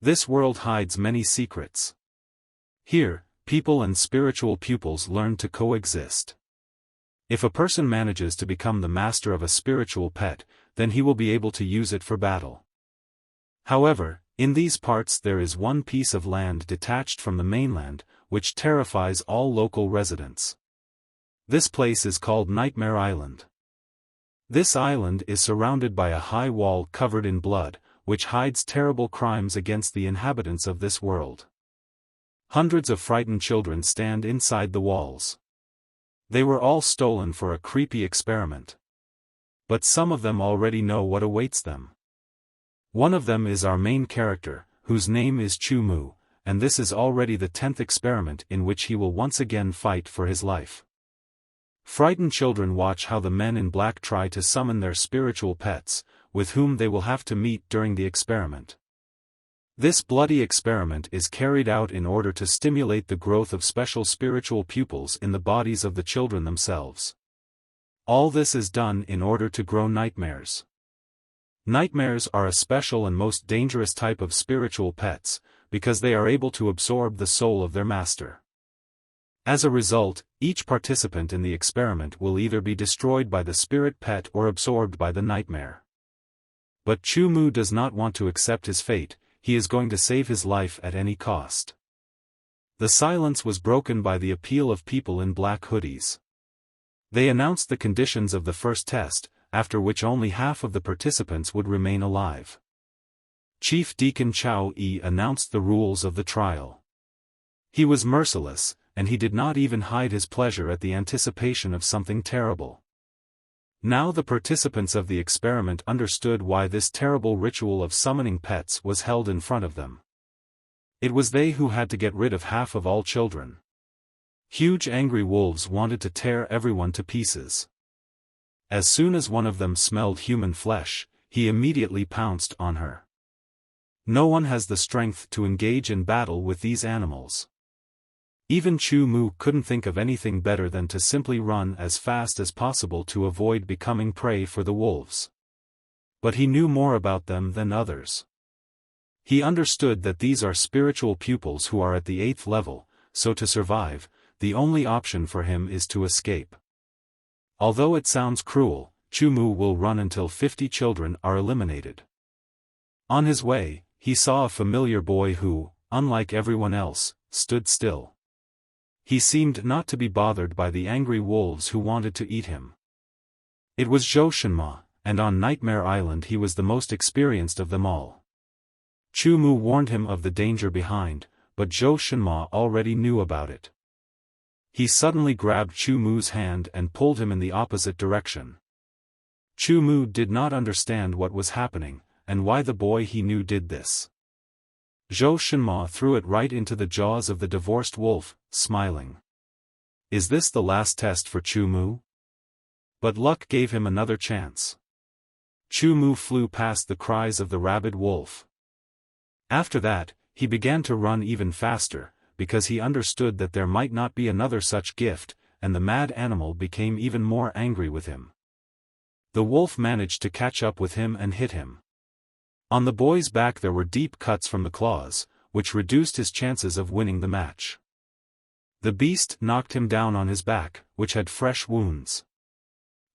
This world hides many secrets. Here, people and spiritual pupils learn to coexist. If a person manages to become the master of a spiritual pet, then he will be able to use it for battle. However, in these parts there is one piece of land detached from the mainland, which terrifies all local residents. This place is called Nightmare Island. This island is surrounded by a high wall covered in blood, which hides terrible crimes against the inhabitants of this world. Hundreds of frightened children stand inside the walls. They were all stolen for a creepy experiment. But some of them already know what awaits them. One of them is our main character, whose name is Chu-Mu, and this is already the 10th experiment in which he will once again fight for his life. Frightened children watch how the men in black try to summon their spiritual pets, with whom they will have to meet during the experiment. This bloody experiment is carried out in order to stimulate the growth of special spiritual pupils in the bodies of the children themselves. All this is done in order to grow nightmares. Nightmares are a special and most dangerous type of spiritual pets, because they are able to absorb the soul of their master. As a result, each participant in the experiment will either be destroyed by the spirit pet or absorbed by the nightmare. But Chu-Mu does not want to accept his fate. He is going to save his life at any cost. The silence was broken by the appeal of people in black hoodies. They announced the conditions of the first test, after which only half of the participants would remain alive. Chief Deacon Chao Yi announced the rules of the trial. He was merciless, and he did not even hide his pleasure at the anticipation of something terrible. Now the participants of the experiment understood why this terrible ritual of summoning pets was held in front of them. It was they who had to get rid of half of all children. Huge angry wolves wanted to tear everyone to pieces. As soon as one of them smelled human flesh, he immediately pounced on her. No one has the strength to engage in battle with these animals. Even Chu-Mu couldn't think of anything better than to simply run as fast as possible to avoid becoming prey for the wolves. But he knew more about them than others. He understood that these are spiritual pupils who are at the 8th level, so to survive, the only option for him is to escape. Although it sounds cruel, Chu-Mu will run until 50 children are eliminated. On his way, he saw a familiar boy who, unlike everyone else, stood still. He seemed not to be bothered by the angry wolves who wanted to eat him. It was Zhou Shenma, and on Nightmare Island he was the most experienced of them all. Chu-Mu warned him of the danger behind, but Zhou Shenma already knew about it. He suddenly grabbed Chu-Mu's hand and pulled him in the opposite direction. Chu-Mu did not understand what was happening, and why the boy he knew did this. Zhou Shenma threw it right into the jaws of the divorced wolf, smiling. Is this the last test for Chu-Mu? But luck gave him another chance. Chu-Mu flew past the cries of the rabid wolf. After that, he began to run even faster, because he understood that there might not be another such gift, and the mad animal became even more angry with him. The wolf managed to catch up with him and hit him. On the boy's back there were deep cuts from the claws, which reduced his chances of winning the match. The beast knocked him down on his back, which had fresh wounds.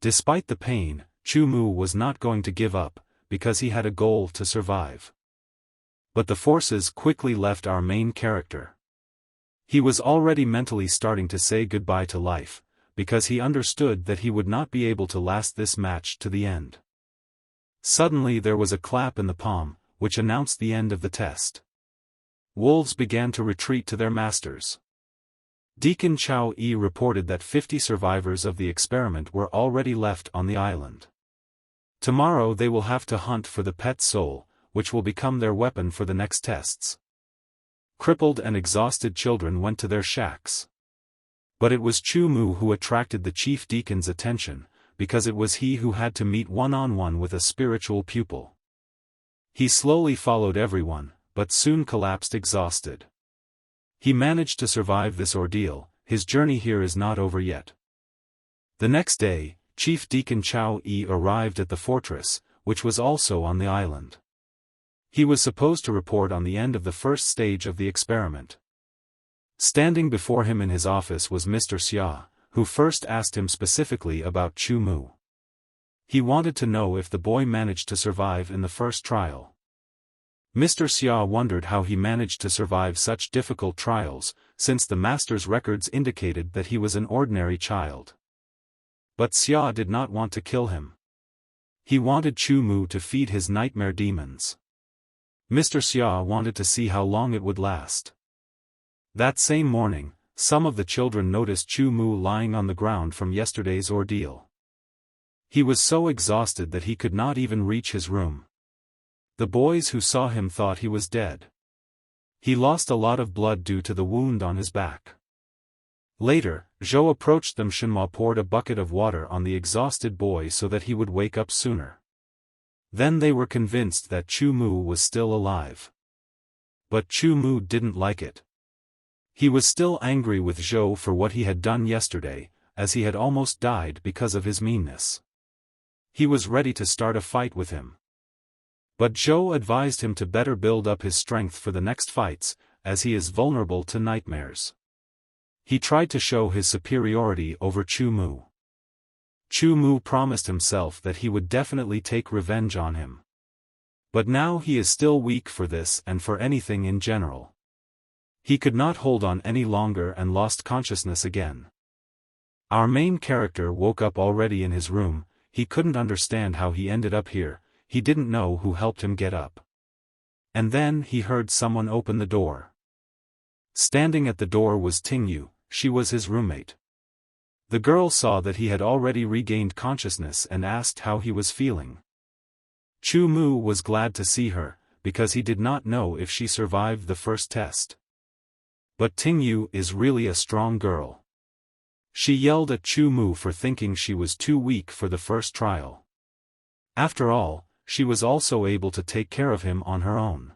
Despite the pain, Chu-Mu was not going to give up, because he had a goal to survive. But the forces quickly left our main character. He was already mentally starting to say goodbye to life, because he understood that he would not be able to last this match to the end. Suddenly there was a clap in the palm, which announced the end of the test. Wolves began to retreat to their masters. Deacon Chao Yi reported that 50 survivors of the experiment were already left on the island. Tomorrow they will have to hunt for the pet soul, which will become their weapon for the next tests. Crippled and exhausted children went to their shacks. But it was Chu-Mu who attracted the chief deacon's attention, because it was he who had to meet one-on-one with a spiritual pupil. He slowly followed everyone, but soon collapsed exhausted. He managed to survive this ordeal. His journey here is not over yet. The next day, Chief Deacon Chao Yi arrived at the fortress, which was also on the island. He was supposed to report on the end of the first stage of the experiment. Standing before him in his office was Mr. Xia, who first asked him specifically about Chu Mu. He wanted to know if the boy managed to survive in the first trial. Mr. Xia wondered how he managed to survive such difficult trials, since the master's records indicated that he was an ordinary child. But Xia did not want to kill him. He wanted Chu Mu to feed his nightmare demons. Mr. Xia wanted to see how long it would last. That same morning, some of the children noticed Chu Mu lying on the ground from yesterday's ordeal. He was so exhausted that he could not even reach his room. The boys who saw him thought he was dead. He lost a lot of blood due to the wound on his back. Later, Zhou approached them. Shenhua poured a bucket of water on the exhausted boy so that he would wake up sooner. Then they were convinced that Chu Mu was still alive. But Chu Mu didn't like it. He was still angry with Zhou for what he had done yesterday, as he had almost died because of his meanness. He was ready to start a fight with him. But Zhou advised him to better build up his strength for the next fights, as he is vulnerable to nightmares. He tried to show his superiority over Chu Mu. Chu Mu promised himself that he would definitely take revenge on him. But now he is still weak for this and for anything in general. He could not hold on any longer and lost consciousness again. Our main character woke up already in his room. He couldn't understand how he ended up here. He didn't know who helped him get up. And then he heard someone open the door. Standing at the door was Tingyu. She was his roommate. The girl saw that he had already regained consciousness and asked how he was feeling. Chu Mu was glad to see her, because he did not know if she survived the first test. But Tingyu is really a strong girl. She yelled at Chu Mu for thinking she was too weak for the first trial. After all, she was also able to take care of him on her own.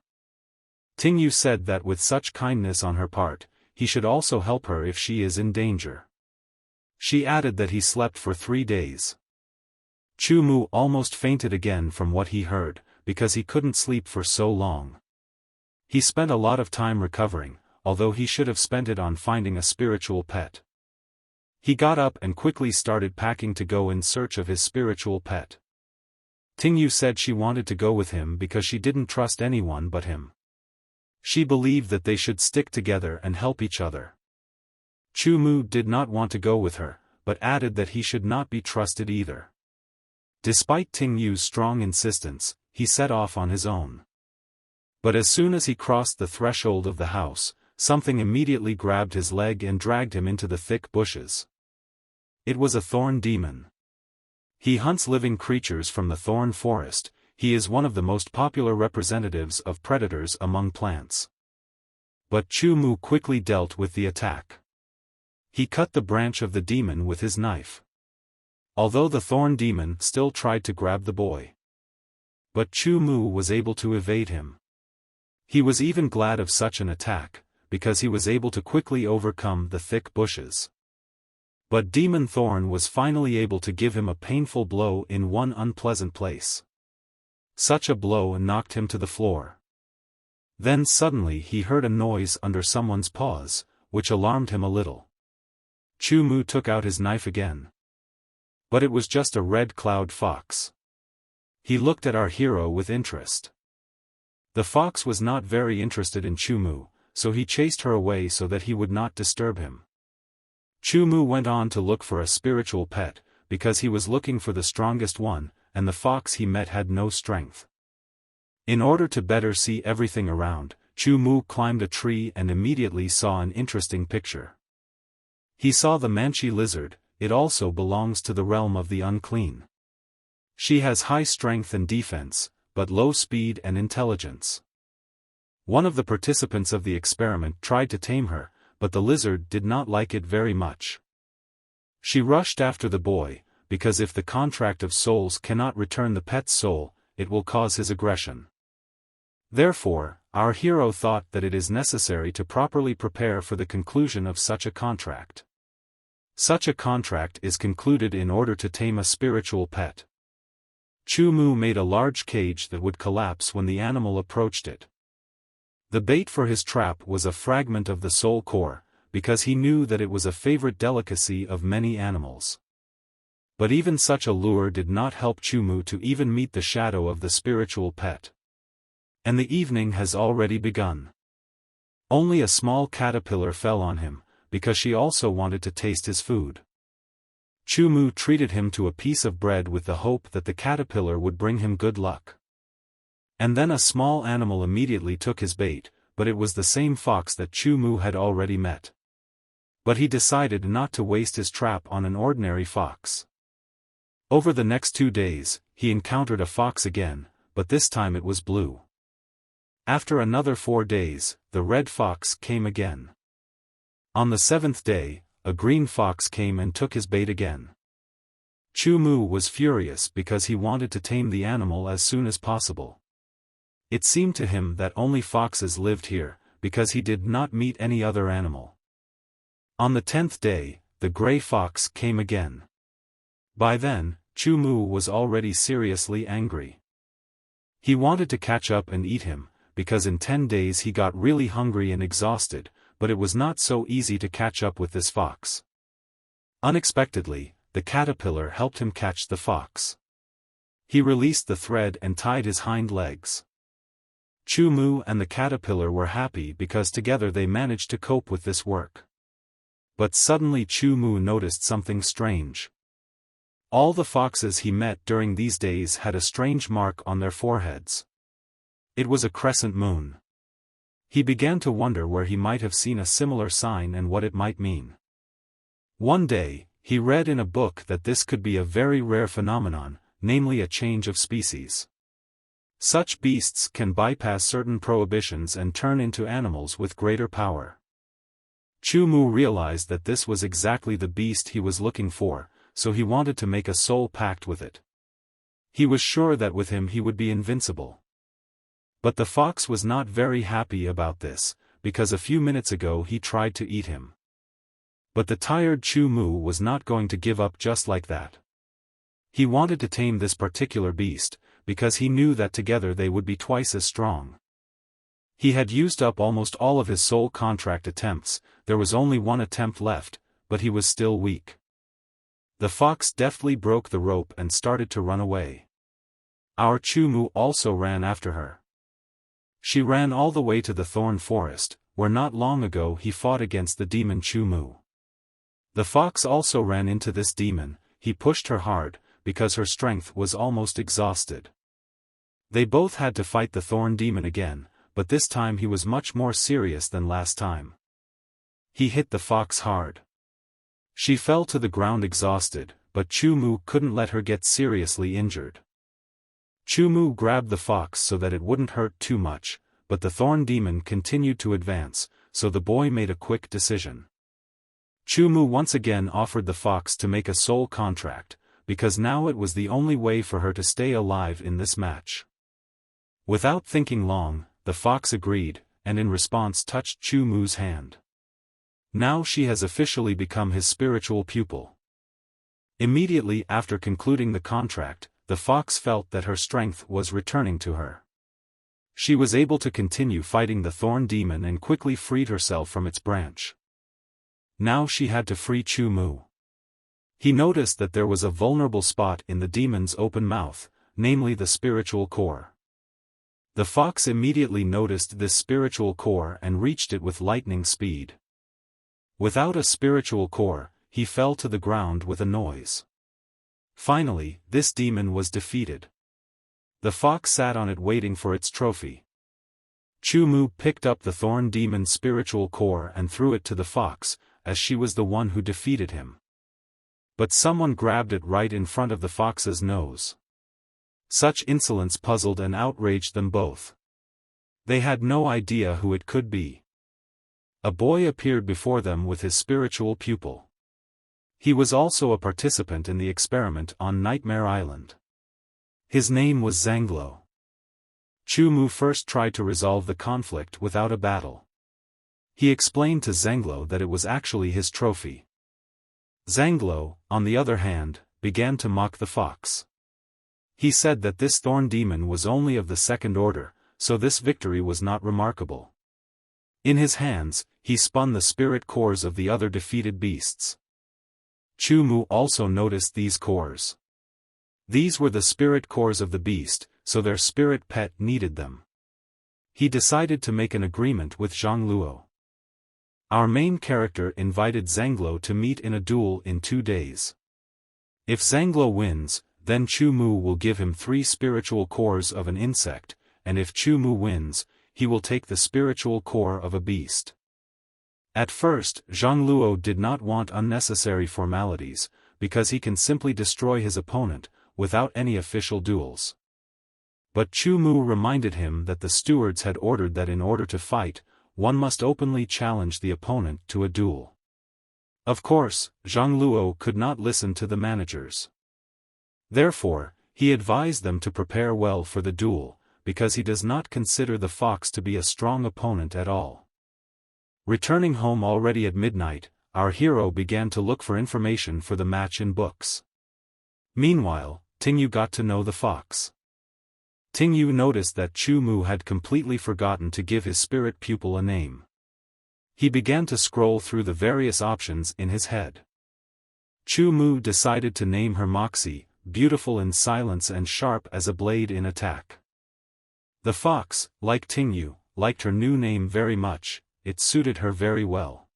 Tingyu said that with such kindness on her part, he should also help her if she is in danger. She added that he slept for 3 days. Chu Mu almost fainted again from what he heard, because he couldn't sleep for so long. He spent a lot of time recovering, although he should have spent it on finding a spiritual pet. He got up and quickly started packing to go in search of his spiritual pet. Tingyu said she wanted to go with him because she didn't trust anyone but him. She believed that they should stick together and help each other. Chu Mu did not want to go with her, but added that he should not be trusted either. Despite Tingyu's strong insistence, he set off on his own. But as soon as he crossed the threshold of the house, something immediately grabbed his leg and dragged him into the thick bushes. It was a thorn demon. He hunts living creatures from the thorn forest. He is one of the most popular representatives of predators among plants. But Chu Mu quickly dealt with the attack. He cut the branch of the demon with his knife. Although the thorn demon still tried to grab the boy. But Chu Mu was able to evade him. He was even glad of such an attack, because he was able to quickly overcome the thick bushes. But Demon Thorn was finally able to give him a painful blow in one unpleasant place. Such a blow knocked him to the floor. Then suddenly he heard a noise under someone's paws, which alarmed him a little. Chu Mu took out his knife again. But it was just a red cloud fox. He looked at our hero with interest. The fox was not very interested in Chu Mu, so he chased her away so that he would not disturb him. Chu Mu went on to look for a spiritual pet, because he was looking for the strongest one, and the fox he met had no strength. In order to better see everything around, Chu Mu climbed a tree and immediately saw an interesting picture. He saw the Manchi lizard. It also belongs to the realm of the unclean. She has high strength and defense, but low speed and intelligence. One of the participants of the experiment tried to tame her, but the lizard did not like it very much. She rushed after the boy, because if the contract of souls cannot return the pet's soul, it will cause his aggression. Therefore, our hero thought that it is necessary to properly prepare for the conclusion of such a contract. Such a contract is concluded in order to tame a spiritual pet. Chu-mu made a large cage that would collapse when the animal approached it. The bait for his trap was a fragment of the soul core, because he knew that it was a favorite delicacy of many animals. But even such a lure did not help Chu-mu to even meet the shadow of the spiritual pet. And the evening has already begun. Only a small caterpillar fell on him, because she also wanted to taste his food. Chu-mu treated him to a piece of bread with the hope that the caterpillar would bring him good luck. And then a small animal immediately took his bait, but it was the same fox that Chu-mu had already met. But he decided not to waste his trap on an ordinary fox. Over the next 2 days, he encountered a fox again, but this time it was blue. After another 4 days, the red fox came again. On the 7th day, a green fox came and took his bait again. Chu-mu was furious because he wanted to tame the animal as soon as possible. It seemed to him that only foxes lived here, because he did not meet any other animal. On the 10th day, the gray fox came again. By then, Chu-mu was already seriously angry. He wanted to catch up and eat him, because in 10 days he got really hungry and exhausted, but it was not so easy to catch up with this fox. Unexpectedly, the caterpillar helped him catch the fox. He released the thread and tied his hind legs. Chu-mu and the caterpillar were happy because together they managed to cope with this work. But suddenly Chu-mu noticed something strange. All the foxes he met during these days had a strange mark on their foreheads. It was a crescent moon. He began to wonder where he might have seen a similar sign and what it might mean. One day, he read in a book that this could be a very rare phenomenon, namely a change of species. Such beasts can bypass certain prohibitions and turn into animals with greater power. Chu-mu realized that this was exactly the beast he was looking for, so he wanted to make a soul pact with it. He was sure that with him he would be invincible. But the fox was not very happy about this, because a few minutes ago he tried to eat him. But the tired Chu-mu was not going to give up just like that. He wanted to tame this particular beast, because he knew that together they would be twice as strong. He had used up almost all of his soul contract attempts, there was only one attempt left, but he was still weak. The fox deftly broke the rope and started to run away. Our Chu-mu also ran after her. She ran all the way to the thorn forest, where not long ago he fought against the demon Chu-mu. The fox also ran into this demon, he pushed her hard, because her strength was almost exhausted. They both had to fight the thorn demon again, but this time he was much more serious than last time. He hit the fox hard. She fell to the ground exhausted, but Chu-mu couldn't let her get seriously injured. Chu-mu grabbed the fox so that it wouldn't hurt too much, but the thorn demon continued to advance, so the boy made a quick decision. Chu-mu once again offered the fox to make a soul contract, because now it was the only way for her to stay alive in this match. Without thinking long, the fox agreed, and in response touched Chu-mu's hand. Now she has officially become his spiritual pupil. Immediately after concluding the contract, the fox felt that her strength was returning to her. She was able to continue fighting the thorn demon and quickly freed herself from its branch. Now she had to free Chu-mu. He noticed that there was a vulnerable spot in the demon's open mouth, namely the spiritual core. The fox immediately noticed this spiritual core and reached it with lightning speed. Without a spiritual core, he fell to the ground with a noise. Finally, this demon was defeated. The fox sat on it waiting for its trophy. Chu-mu picked up the thorn demon's spiritual core and threw it to the fox, as she was the one who defeated him. But someone grabbed it right in front of the fox's nose. Such insolence puzzled and outraged them both. They had no idea who it could be. A boy appeared before them with his spiritual pupil. He was also a participant in the experiment on Nightmare Island. His name was Zanglo. Chu-mu first tried to resolve the conflict without a battle. He explained to Zanglo that it was actually his trophy. Zanglo, on the other hand, began to mock the fox. He said that this thorn demon was only of the second order, so this victory was not remarkable. In his hands, he spun the spirit cores of the other defeated beasts. Chu Mu also noticed these cores. These were the spirit cores of the beast, so their spirit pet needed them. He decided to make an agreement with Zhang Luo. Our main character invited Zhangluo to meet in a duel in 2 days. If Zhangluo wins, then Chu Mu will give him 3 spiritual cores of an insect, and if Chu Mu wins, he will take the spiritual core of a beast. At first, Zhang Luo did not want unnecessary formalities, because he can simply destroy his opponent, without any official duels. But Chu Mu reminded him that the stewards had ordered that in order to fight, one must openly challenge the opponent to a duel. Of course, Zhang Luo could not listen to the managers. Therefore, he advised them to prepare well for the duel, because he does not consider the fox to be a strong opponent at all. Returning home already at midnight, our hero began to look for information for the match in books. Meanwhile, Tingyu got to know the fox. Tingyu noticed that Chu Mu had completely forgotten to give his spirit pupil a name. He began to scroll through the various options in his head. Chu Mu decided to name her Moxie, beautiful in silence and sharp as a blade in attack. The fox, like Tingyu, liked her new name very much, it suited her very well.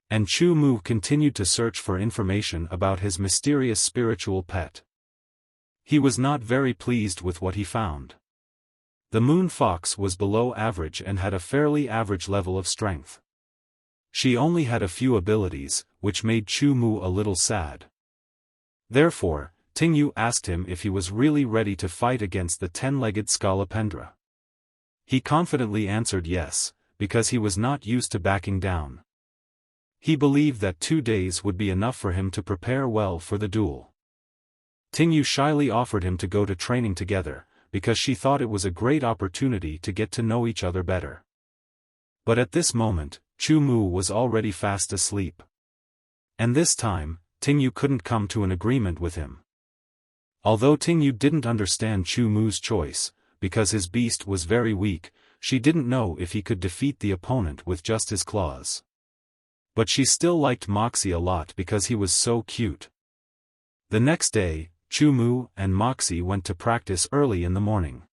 And Chu Mu continued to search for information about his mysterious spiritual pet. He was not very pleased with what he found. The moon fox was below average and had a fairly average level of strength. She only had a few abilities, which made Chu Mu a little sad. Therefore, Tingyu asked him if he was really ready to fight against the 10-legged Scolopendra. He confidently answered yes, because he was not used to backing down. He believed that 2 days would be enough for him to prepare well for the duel. Tingyu shyly offered him to go to training together, because she thought it was a great opportunity to get to know each other better. But at this moment, Chu Mu was already fast asleep. And this time, Tingyu couldn't come to an agreement with him. Although Tingyu didn't understand Chu Mu's choice, because his beast was very weak, she didn't know if he could defeat the opponent with just his claws. But she still liked Moxie a lot because he was so cute. The next day, Chu Mu and Moxie went to practice early in the morning.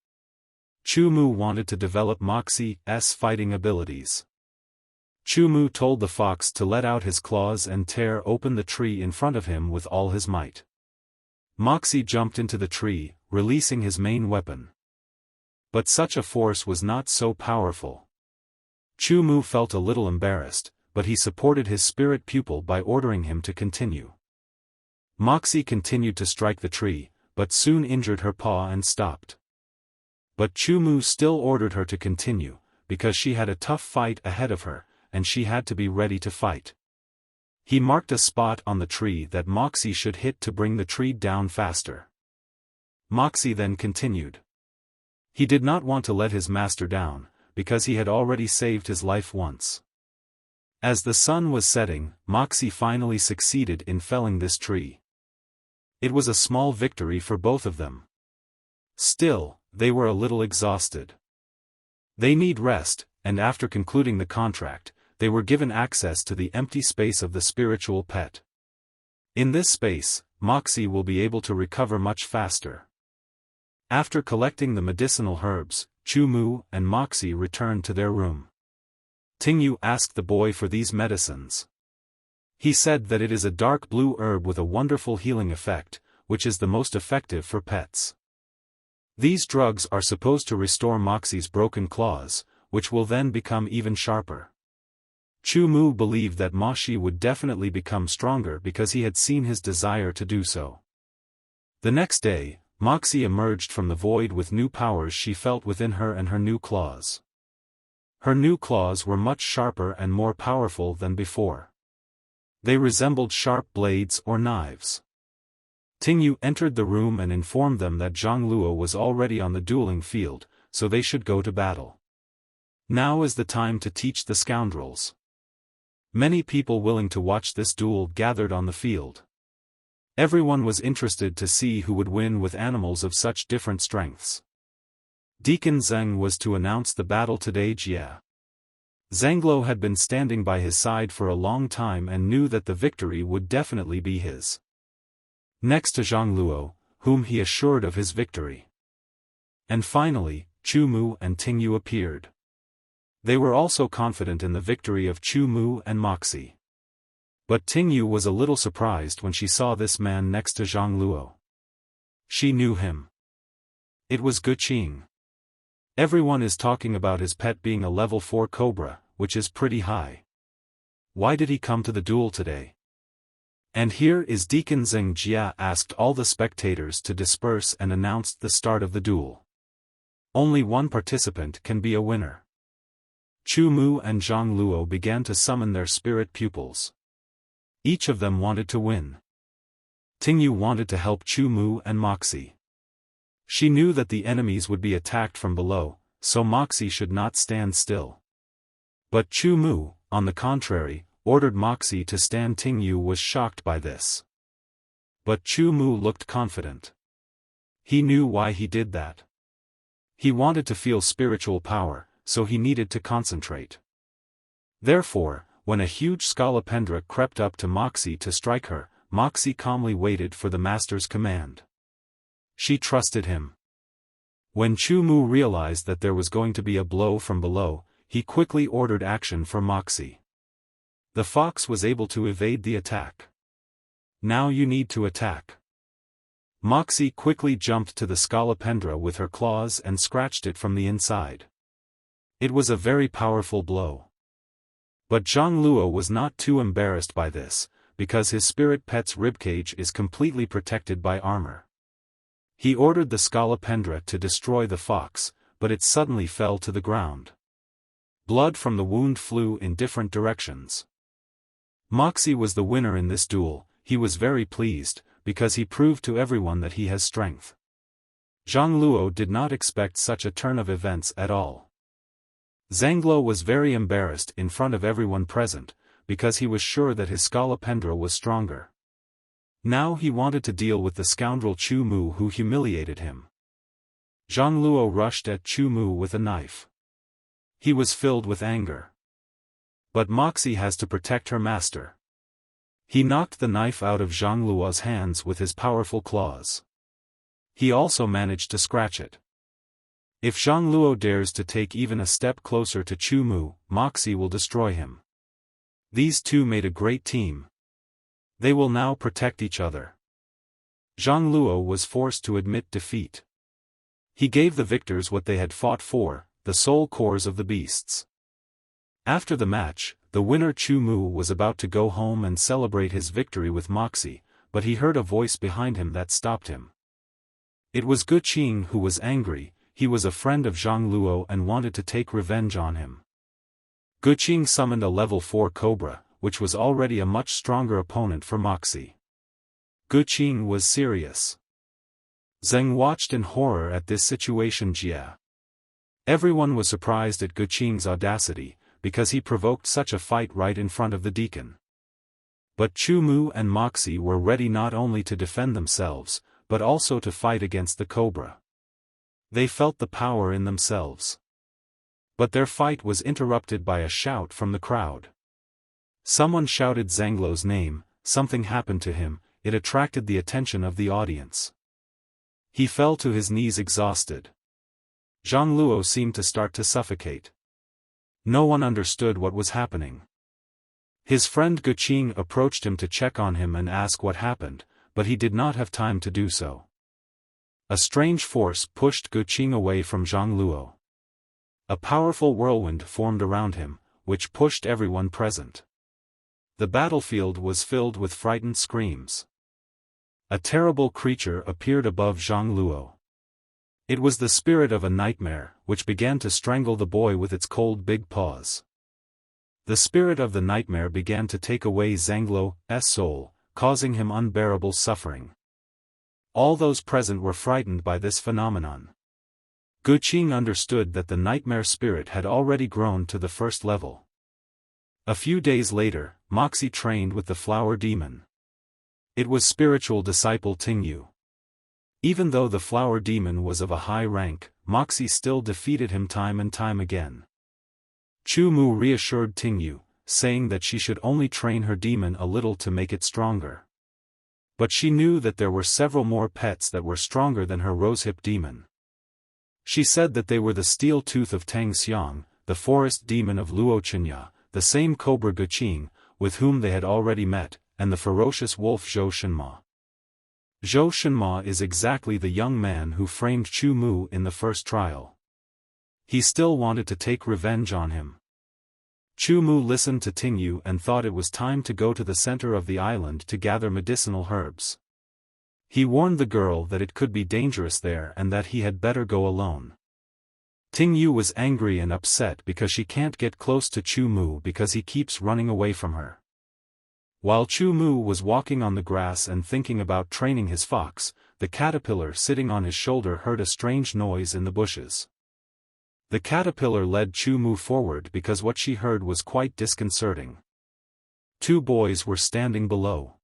Chu Mu wanted to develop Moxie's fighting abilities. Chu Mu told the fox to let out his claws and tear open the tree in front of him with all his might. Moxie jumped into the tree, releasing his main weapon. But such a force was not so powerful. Chu Mu felt a little embarrassed, but he supported his spirit pupil by ordering him to continue. Moxie continued to strike the tree, but soon injured her paw and stopped. But Chu Mu still ordered her to continue, because she had a tough fight ahead of her, and she had to be ready to fight. He marked a spot on the tree that Moxie should hit to bring the tree down faster. Moxie then continued. He did not want to let his master down, because he had already saved his life once. As the sun was setting, Moxie finally succeeded in felling this tree. It was a small victory for both of them. Still, they were a little exhausted. They need rest, and after concluding the contract, they were given access to the empty space of the spiritual pet. In this space, Moxie will be able to recover much faster. After collecting the medicinal herbs, Chu Mu and Moxie returned to their room. Tingyu asked the boy for these medicines. He said that it is a dark blue herb with a wonderful healing effect, which is the most effective for pets. These drugs are supposed to restore Moxie's broken claws, which will then become even sharper. Chu Mu believed that Moxie would definitely become stronger because he had seen his desire to do so. The next day, Moxie emerged from the void with new powers she felt within her and her new claws. Her new claws were much sharper and more powerful than before. They resembled sharp blades or knives. Tingyu entered the room and informed them that Zhang Luo was already on the dueling field, so they should go to battle. Now is the time to teach the scoundrels. Many people willing to watch this duel gathered on the field. Everyone was interested to see who would win with animals of such different strengths. Deacon Zheng was to announce the battle today. Jia Zhenglo had been standing by his side for a long time and knew that the victory would definitely be his. Next to Zhang Luo, whom he assured of his victory. And finally, Chu Mu and Ting Yu appeared. They were also confident in the victory of Chu Mu and Moxie. But Ting Yu was a little surprised when she saw this man next to Zhang Luo. She knew him. It was Gu Qing. Everyone is talking about his pet being a level 4 cobra, which is pretty high. Why did he come to the duel today? And here is Deacon Zheng. Jia asked all the spectators to disperse and announced the start of the duel. Only one participant can be a winner. Chu Mu and Zhang Luo began to summon their spirit pupils. Each of them wanted to win. Ting Yu wanted to help Chu Mu and Moxie. She knew that the enemies would be attacked from below, so Moxie should not stand still. But Chu Mu, on the contrary, ordered Moxie to stand. Ting Yu was shocked by this. But Chu Mu looked confident. He knew why he did that. He wanted to feel spiritual power, so he needed to concentrate. Therefore, when a huge scolopendra crept up to Moxie to strike her, Moxie calmly waited for the master's command. She trusted him. When Chu Mu realized that there was going to be a blow from below, he quickly ordered action for Moxie. The fox was able to evade the attack. Now you need to attack. Moxie quickly jumped to the scolopendra with her claws and scratched it from the inside. It was a very powerful blow. But Zhang Luo was not too embarrassed by this, because his spirit pet's ribcage is completely protected by armor. He ordered the scolopendra to destroy the fox, but it suddenly fell to the ground. Blood from the wound flew in different directions. Moxie was the winner in this duel. He was very pleased, because he proved to everyone that he has strength. Zhang Luo did not expect such a turn of events at all. Zhenglo was very embarrassed in front of everyone present, because he was sure that his scolopendra was stronger. Now he wanted to deal with the scoundrel Chu Mu who humiliated him. Zhang Luo rushed at Chu Mu with a knife. He was filled with anger. But Moxie has to protect her master. He knocked the knife out of Zhang Luo's hands with his powerful claws. He also managed to scratch it. If Zhang Luo dares to take even a step closer to Chu Mu, Moxie will destroy him. These two made a great team. They will now protect each other. Zhang Luo was forced to admit defeat. He gave the victors what they had fought for, the soul cores of the beasts. After the match, the winner Chu Mu was about to go home and celebrate his victory with Moxie, but he heard a voice behind him that stopped him. It was Gu Qing who was angry. He was a friend of Zhang Luo and wanted to take revenge on him. Gu Qing summoned a level 4 cobra, which was already a much stronger opponent for Moxie. Gu Qing was serious. Zheng watched in horror at this situation. Jia. Everyone was surprised at Gu Qing's audacity, because he provoked such a fight right in front of the deacon. But Chu Mu and Moxie were ready not only to defend themselves, but also to fight against the cobra. They felt the power in themselves. But their fight was interrupted by a shout from the crowd. Someone shouted Zhenglo's name. Something happened to him. It attracted the attention of the audience. He fell to his knees exhausted. Zhang Luo seemed to start to suffocate. No one understood what was happening. His friend Gu Qing approached him to check on him and ask what happened, but he did not have time to do so. A strange force pushed Gu Qing away from Zhang Luo. A powerful whirlwind formed around him, which pushed everyone present. The battlefield was filled with frightened screams. A terrible creature appeared above Zhang Luo. It was the spirit of a nightmare, which began to strangle the boy with its cold big paws. The spirit of the nightmare began to take away Zhenglo's soul, causing him unbearable suffering. All those present were frightened by this phenomenon. Gu Qing understood that the nightmare spirit had already grown to the first level. A few days later, Moxie trained with the flower demon. It was spiritual disciple Tingyu. Even though the flower demon was of a high rank, Moxie still defeated him time and time again. Chu Mu reassured Tingyu, saying that she should only train her demon a little to make it stronger. But she knew that there were several more pets that were stronger than her rosehip demon. She said that they were the steel tooth of Tang Xiang, the forest demon of Luo Qinya, the same cobra Guqing, with whom they had already met, and the ferocious wolf Zhou Shenma. Zhou Shenma is exactly the young man who framed Chu Mu in the first trial. He still wanted to take revenge on him. Chu Mu listened to Tingyu and thought it was time to go to the center of the island to gather medicinal herbs. He warned the girl that it could be dangerous there and that he had better go alone. Tingyu was angry and upset because she can't get close to Chu Mu because he keeps running away from her. While Chu Mu was walking on the grass and thinking about training his fox, the caterpillar sitting on his shoulder heard a strange noise in the bushes. The caterpillar led Chu Mu forward because what she heard was quite disconcerting. Two boys were standing below.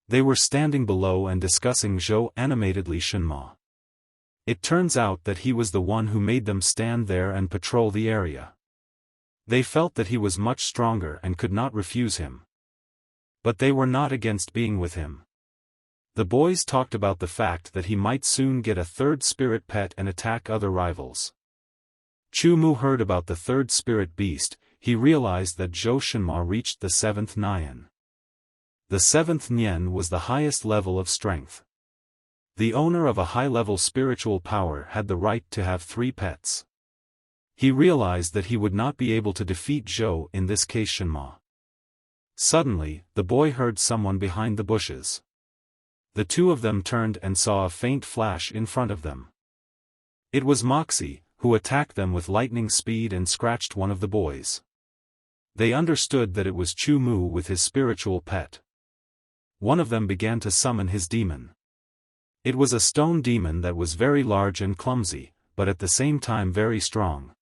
They were standing below and discussing Zhou animatedly Shenma. It turns out that he was the one who made them stand there and patrol the area. They felt that he was much stronger and could not refuse him. But they were not against being with him. The boys talked about the fact that he might soon get a third spirit pet and attack other rivals. Chu Mu heard about the third spirit beast. He realized that Zhou Shenma reached the 7th Nian. The 7th Nian was the highest level of strength. The owner of a high-level spiritual power had the right to have 3 pets. He realized that he would not be able to defeat Zhou in this case Shenma. Suddenly, the boy heard someone behind the bushes. The two of them turned and saw a faint flash in front of them. It was Moxie, who attacked them with lightning speed and scratched one of the boys. They understood that it was Chu Mu with his spiritual pet. One of them began to summon his demon. It was a stone demon that was very large and clumsy, but at the same time very strong.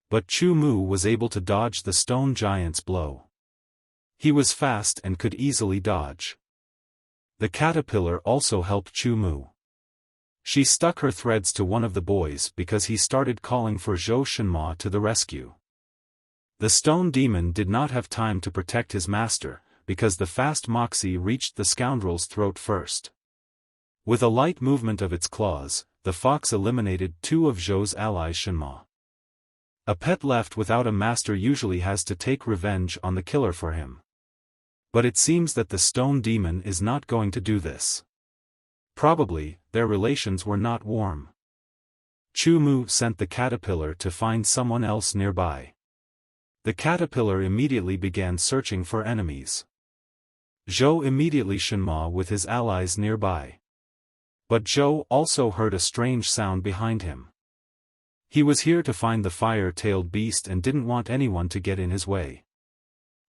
But Chu Mu was able to dodge the stone giant's blow. He was fast and could easily dodge. The caterpillar also helped Chu Mu. She stuck her threads to one of the boys because he started calling for Zhou Shenma to the rescue. The stone demon did not have time to protect his master, because the fast Moxie reached the scoundrel's throat first. With a light movement of its claws, the fox eliminated 2 of Zhou's allies Shenma. A pet left without a master usually has to take revenge on the killer for him. But it seems that the stone demon is not going to do this. Probably, their relations were not warm. Chu Mu sent the caterpillar to find someone else nearby. The caterpillar immediately began searching for enemies. Zhou immediately Shenma with his allies nearby. But Zhou also heard a strange sound behind him. He was here to find the fire-tailed beast and didn't want anyone to get in his way.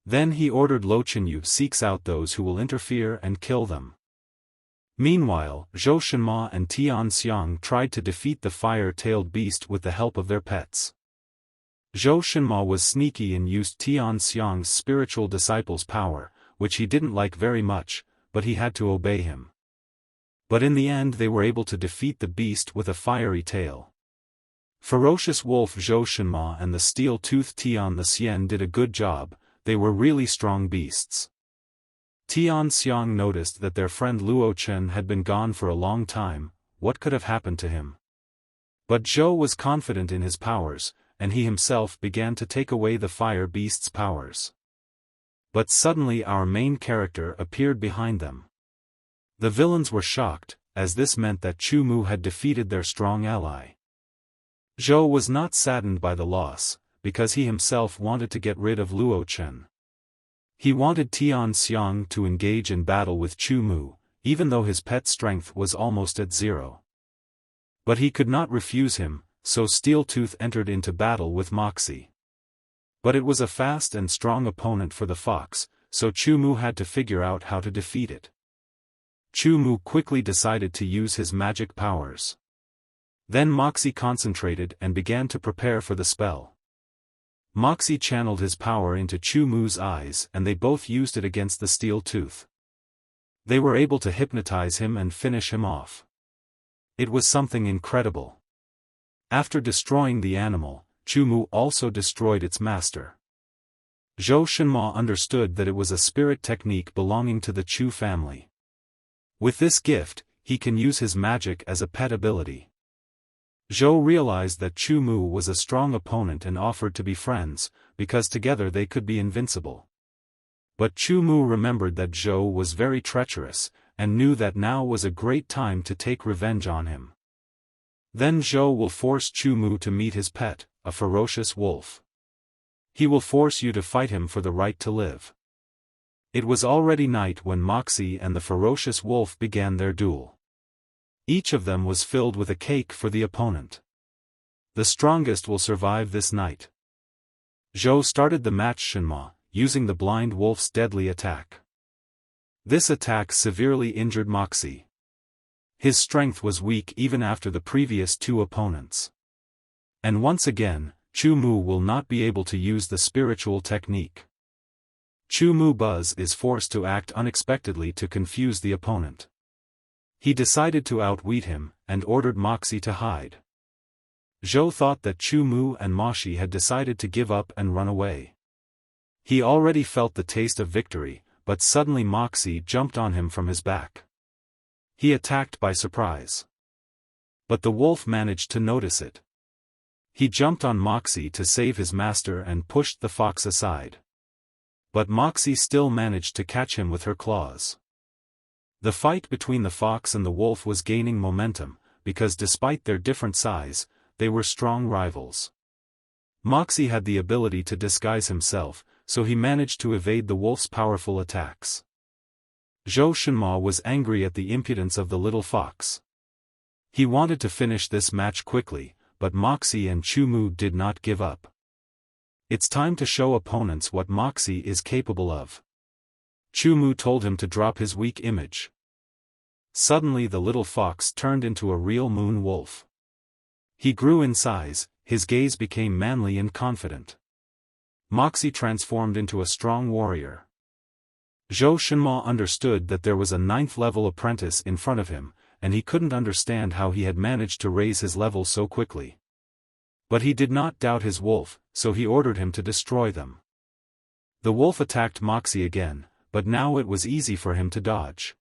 Then he ordered Lo Chenyu seeks out those who will interfere and kill them. Meanwhile, Zhou Shenma and Tian Xiang tried to defeat the fire-tailed beast with the help of their pets. Zhou Shenma was sneaky and used Tian Xiang's spiritual disciple's power, which he didn't like very much, but he had to obey him. But in the end they were able to defeat the beast with a fiery tail. Ferocious wolf Zhou Shenma and the steel-toothed Tian the Xian did a good job. They were really strong beasts. Tian Xiang noticed that their friend Luo Chen had been gone for a long time. What could have happened to him? But Zhou was confident in his powers, and he himself began to take away the fire beast's powers. But suddenly our main character appeared behind them. The villains were shocked, as this meant that Chu Mu had defeated their strong ally. Zhou was not saddened by the loss, because he himself wanted to get rid of Luo Chen. He wanted Tian Xiang to engage in battle with Chu Mu, even though his pet strength was almost at 0. But he could not refuse him, so Steeltooth entered into battle with Moxie. But it was a fast and strong opponent for the fox, so Chu Mu had to figure out how to defeat it. Chu Mu quickly decided to use his magic powers. Then Moxie concentrated and began to prepare for the spell. Moxie channeled his power into Chu Mu's eyes and they both used it against the steel tooth. They were able to hypnotize him and finish him off. It was something incredible. After destroying the animal, Chu Mu also destroyed its master. Zhou Shenma understood that it was a spirit technique belonging to the Chu family. With this gift, he can use his magic as a pet ability. Zhou realized that Chu Mu was a strong opponent and offered to be friends, because together they could be invincible. But Chu Mu remembered that Zhou was very treacherous, and knew that now was a great time to take revenge on him. Then Zhou will force Chu Mu to meet his pet, a ferocious wolf. He will force you to fight him for the right to live. It was already night when Moxie and the ferocious wolf began their duel. Each of them was filled with a cake for the opponent. The strongest will survive this night. Zhou started the match Shenma, using the blind wolf's deadly attack. This attack severely injured Moxie. His strength was weak even after the previous two opponents. And once again, Chu Mu will not be able to use the spiritual technique. Chu Mu Buzz is forced to act unexpectedly to confuse the opponent. He decided to outwit him, and ordered Moxie to hide. Zhou thought that Chu Mu and Moxie had decided to give up and run away. He already felt the taste of victory, but suddenly Moxie jumped on him from his back. He attacked by surprise. But the wolf managed to notice it. He jumped on Moxie to save his master and pushed the fox aside. But Moxie still managed to catch him with her claws. The fight between the fox and the wolf was gaining momentum, because despite their different size, they were strong rivals. Moxie had the ability to disguise himself, so he managed to evade the wolf's powerful attacks. Zhou Shenma was angry at the impudence of the little fox. He wanted to finish this match quickly, but Moxie and Chu Mu did not give up. It's time to show opponents what Moxie is capable of. Chu Mu told him to drop his weak image. Suddenly the little fox turned into a real moon wolf. He grew in size, his gaze became manly and confident. Moxie transformed into a strong warrior. Zhou Shenma understood that there was a 9th-level apprentice in front of him, and he couldn't understand how he had managed to raise his level so quickly. But he did not doubt his wolf, so he ordered him to destroy them. The wolf attacked Moxie again, but now it was easy for him to dodge.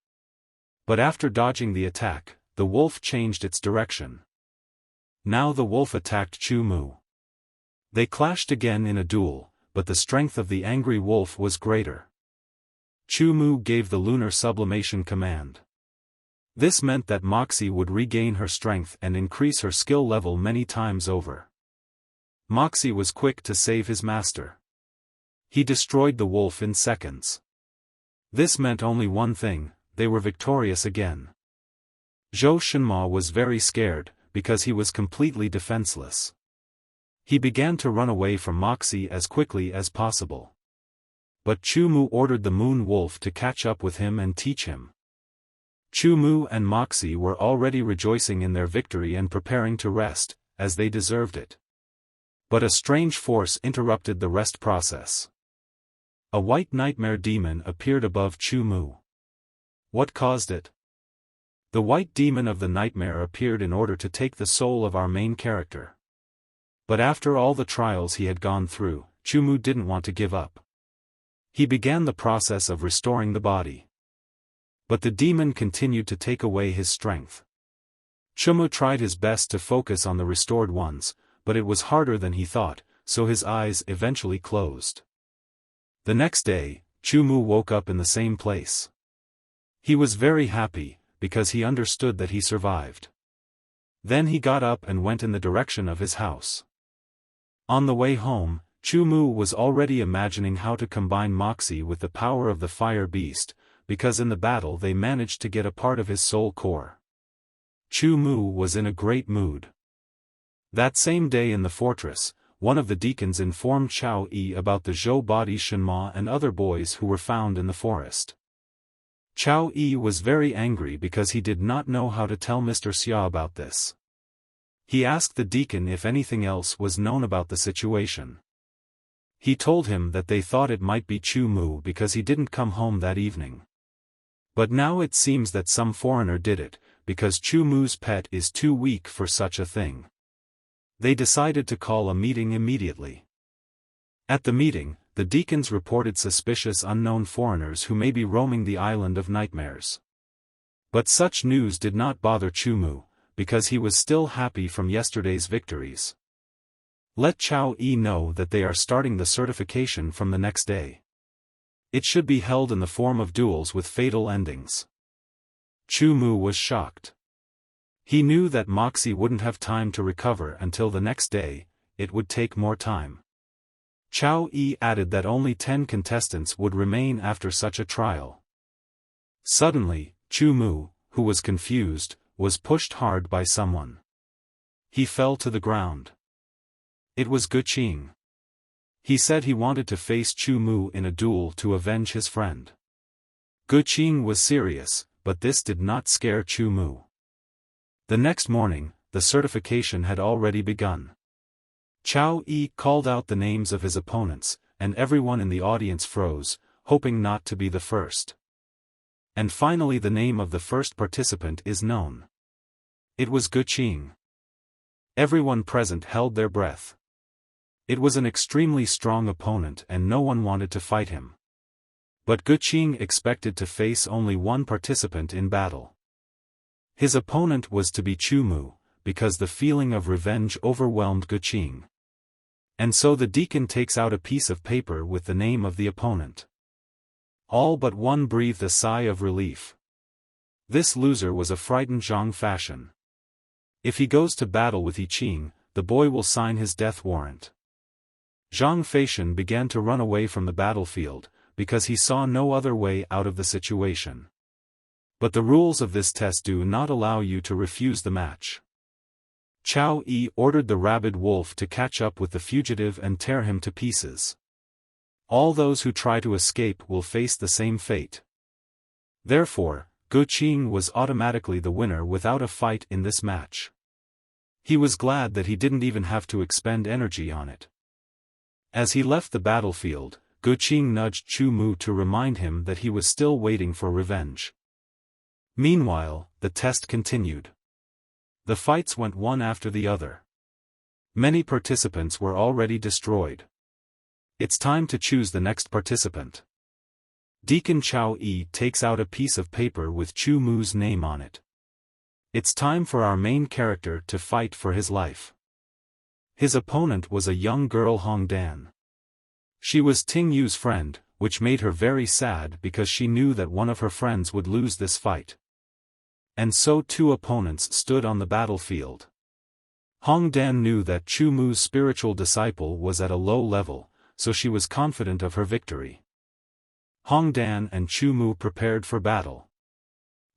But after dodging the attack, the wolf changed its direction. Now the wolf attacked Chu Mu. They clashed again in a duel, but the strength of the angry wolf was greater. Chu Mu gave the lunar sublimation command. This meant that Moxie would regain her strength and increase her skill level many times over. Moxie was quick to save his master. He destroyed the wolf in seconds. This meant only one thing: they were victorious again. Zhou Shenma was very scared, because he was completely defenseless. He began to run away from Moxie as quickly as possible. But Chu Mu ordered the moon wolf to catch up with him and teach him. Chu Mu and Moxie were already rejoicing in their victory and preparing to rest, as they deserved it. But a strange force interrupted the rest process. A white nightmare demon appeared above Chu Mu. What caused it? The white demon of the nightmare appeared in order to take the soul of our main character. But after all the trials he had gone through, Chu Mu didn't want to give up. He began the process of restoring the body. But the demon continued to take away his strength. Chu Mu tried his best to focus on the restored ones, but it was harder than he thought, so his eyes eventually closed. The next day, Chu Mu woke up in the same place. He was very happy, because he understood that he survived. Then he got up and went in the direction of his house. On the way home, Chu Mu was already imagining how to combine Moxie with the power of the fire beast, because in the battle they managed to get a part of his soul core. Chu Mu was in a great mood. That same day in the fortress, one of the deacons informed Chao Yi about the Zhou body Shenma and other boys who were found in the forest. Chao Yi was very angry because he did not know how to tell Mr. Xia about this. He asked the deacon if anything else was known about the situation. He told him that they thought it might be Chu Mu because he didn't come home that evening. But now it seems that some foreigner did it, because Chu Mu's pet is too weak for such a thing. They decided to call a meeting immediately. At the meeting, the deacons reported suspicious unknown foreigners who may be roaming the island of nightmares. But such news did not bother Chu Mu, because he was still happy from yesterday's victories. Let Chao Yi know that they are starting the certification from the next day. It should be held in the form of duels with fatal endings. Chu Mu was shocked. He knew that Moxie wouldn't have time to recover until the next day, it would take more time. Chao Yi added that only 10 contestants would remain after such a trial. Suddenly, Chu Mu, who was confused, was pushed hard by someone. He fell to the ground. It was Gu Qing. He said he wanted to face Chu Mu in a duel to avenge his friend. Gu Qing was serious, but this did not scare Chu Mu. The next morning, the certification had already begun. Chao Yi called out the names of his opponents, and everyone in the audience froze, hoping not to be the first. And finally the name of the first participant is known. It was Gu Qing. Everyone present held their breath. It was an extremely strong opponent and no one wanted to fight him. But Gu Qing expected to face only one participant in battle. His opponent was to be Chu Mu, because the feeling of revenge overwhelmed Gu Qing. And so the deacon takes out a piece of paper with the name of the opponent. All but one breathed a sigh of relief. This loser was a frightened Zhang Fashion. If he goes to battle with Yi Qing, the boy will sign his death warrant. Zhang Fashion began to run away from the battlefield, because he saw no other way out of the situation. But the rules of this test do not allow you to refuse the match. Chao Yi ordered the rabid wolf to catch up with the fugitive and tear him to pieces. All those who try to escape will face the same fate. Therefore, Gu Qing was automatically the winner without a fight in this match. He was glad that he didn't even have to expend energy on it. As he left the battlefield, Gu Qing nudged Chu Mu to remind him that he was still waiting for revenge. Meanwhile, the test continued. The fights went one after the other. Many participants were already destroyed. It's time to choose the next participant. Deacon Chao Yi takes out a piece of paper with Chu Mu's name on it. It's time for our main character to fight for his life. His opponent was a young girl Hong Dan. She was Ting Yu's friend, which made her very sad because she knew that one of her friends would lose this fight. And so 2 opponents stood on the battlefield. Hong Dan knew that Chu Mu's spiritual disciple was at a low level, so she was confident of her victory. Hong Dan and Chu Mu prepared for battle.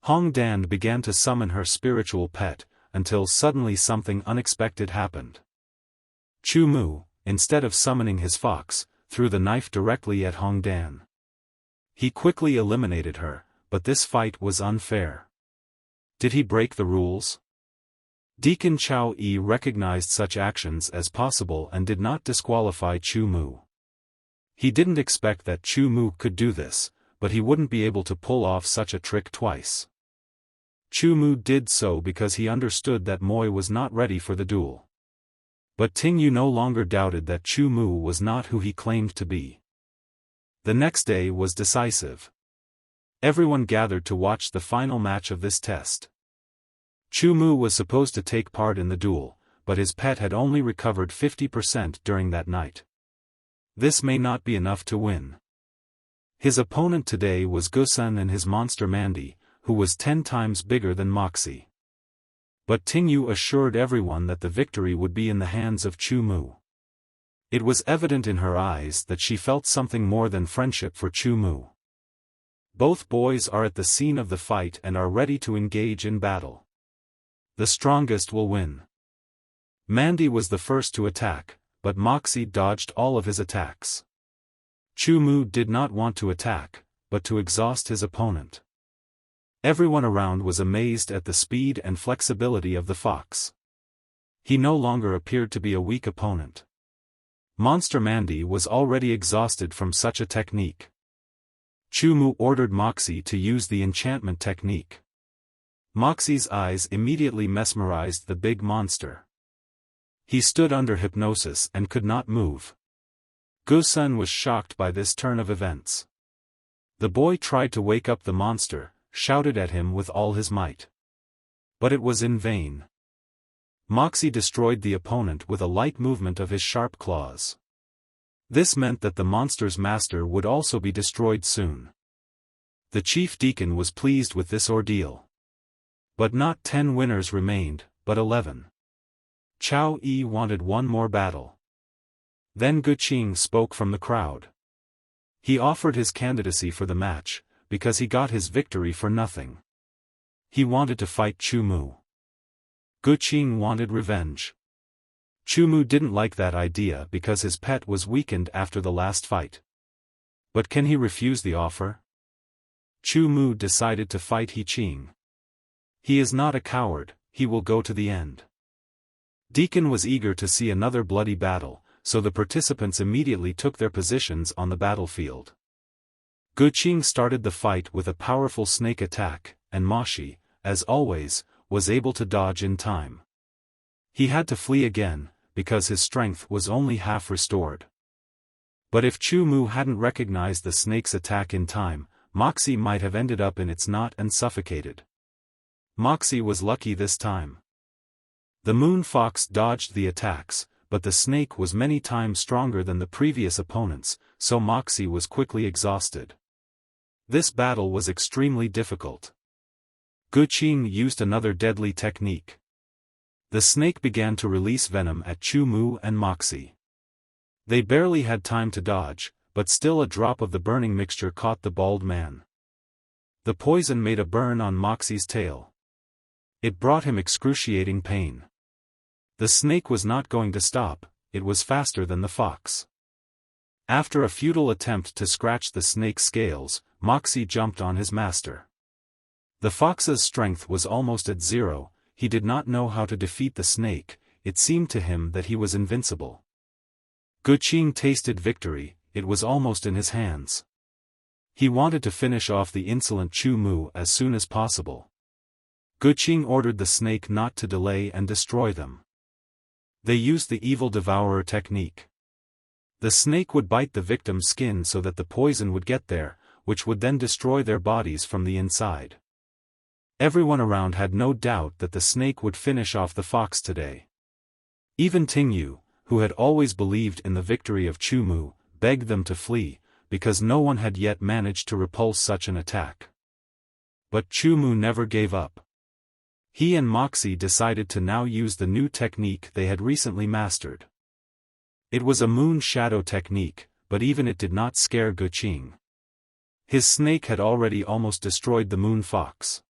Hong Dan began to summon her spiritual pet, until suddenly something unexpected happened. Chu Mu, instead of summoning his fox, threw the knife directly at Hong Dan. He quickly eliminated her, but this fight was unfair. Did he break the rules? Deacon Chao Yi recognized such actions as possible and did not disqualify Chu Mu. He didn't expect that Chu Mu could do this, but he wouldn't be able to pull off such a trick twice. Chu Mu did so because he understood that Moi was not ready for the duel. But Ting Yu no longer doubted that Chu Mu was not who he claimed to be. The next day was decisive. Everyone gathered to watch the final match of this test. Chu Mu was supposed to take part in the duel, but his pet had only recovered 50% during that night. This may not be enough to win. His opponent today was Gusen and his monster Mandy, who was 10 times bigger than Moxie. But Ting Yu assured everyone that the victory would be in the hands of Chu Mu. It was evident in her eyes that she felt something more than friendship for Chu Mu. Both boys are at the scene of the fight and are ready to engage in battle. The strongest will win. Mandy was the first to attack, but Moxie dodged all of his attacks. Chu Mu did not want to attack, but to exhaust his opponent. Everyone around was amazed at the speed and flexibility of the fox. He no longer appeared to be a weak opponent. Monster Mandy was already exhausted from such a technique. Chu Mu ordered Moxie to use the enchantment technique. Moxie's eyes immediately mesmerized the big monster. He stood under hypnosis and could not move. Gu-sun was shocked by this turn of events. The boy tried to wake up the monster, shouted at him with all his might. But it was in vain. Moxie destroyed the opponent with a light movement of his sharp claws. This meant that the monster's master would also be destroyed soon. The chief deacon was pleased with this ordeal. But not 10 winners remained, but 11. Chao Yi wanted one more battle. Then Guqing spoke from the crowd. He offered his candidacy for the match, because he got his victory for nothing. He wanted to fight Chu Mu. Guqing wanted revenge. Chu Mu didn't like that idea because his pet was weakened after the last fight. But can he refuse the offer? Chu Mu decided to fight He Qing. He is not a coward, he will go to the end. Deacon was eager to see another bloody battle, so the participants immediately took their positions on the battlefield. Guqing started the fight with a powerful snake attack, and Moxie, as always, was able to dodge in time. He had to flee again, because his strength was only half restored. But if Chu Mu hadn't recognized the snake's attack in time, Moxie might have ended up in its knot and suffocated. Moxie was lucky this time. The moon fox dodged the attacks, but the snake was many times stronger than the previous opponents, so Moxie was quickly exhausted. This battle was extremely difficult. Guqing used another deadly technique. The snake began to release venom at Chu Mu and Moxie. They barely had time to dodge, but still a drop of the burning mixture caught the bald man. The poison made a burn on Moxie's tail. It brought him excruciating pain. The snake was not going to stop, it was faster than the fox. After a futile attempt to scratch the snake's scales, Moxie jumped on his master. The fox's strength was almost at 0, he did not know how to defeat the snake, it seemed to him that he was invincible. Guqing tasted victory, it was almost in his hands. He wanted to finish off the insolent Chu Mu as soon as possible. Guqing ordered the snake not to delay and destroy them. They used the evil devourer technique. The snake would bite the victim's skin so that the poison would get there, which would then destroy their bodies from the inside. Everyone around had no doubt that the snake would finish off the fox today. Even Tingyu, who had always believed in the victory of Chu Mu, begged them to flee, because no one had yet managed to repulse such an attack. But Chu Mu never gave up. He and Moxie decided to now use the new technique they had recently mastered. It was a moon shadow technique, but even it did not scare Guqing. His snake had already almost destroyed the moon fox.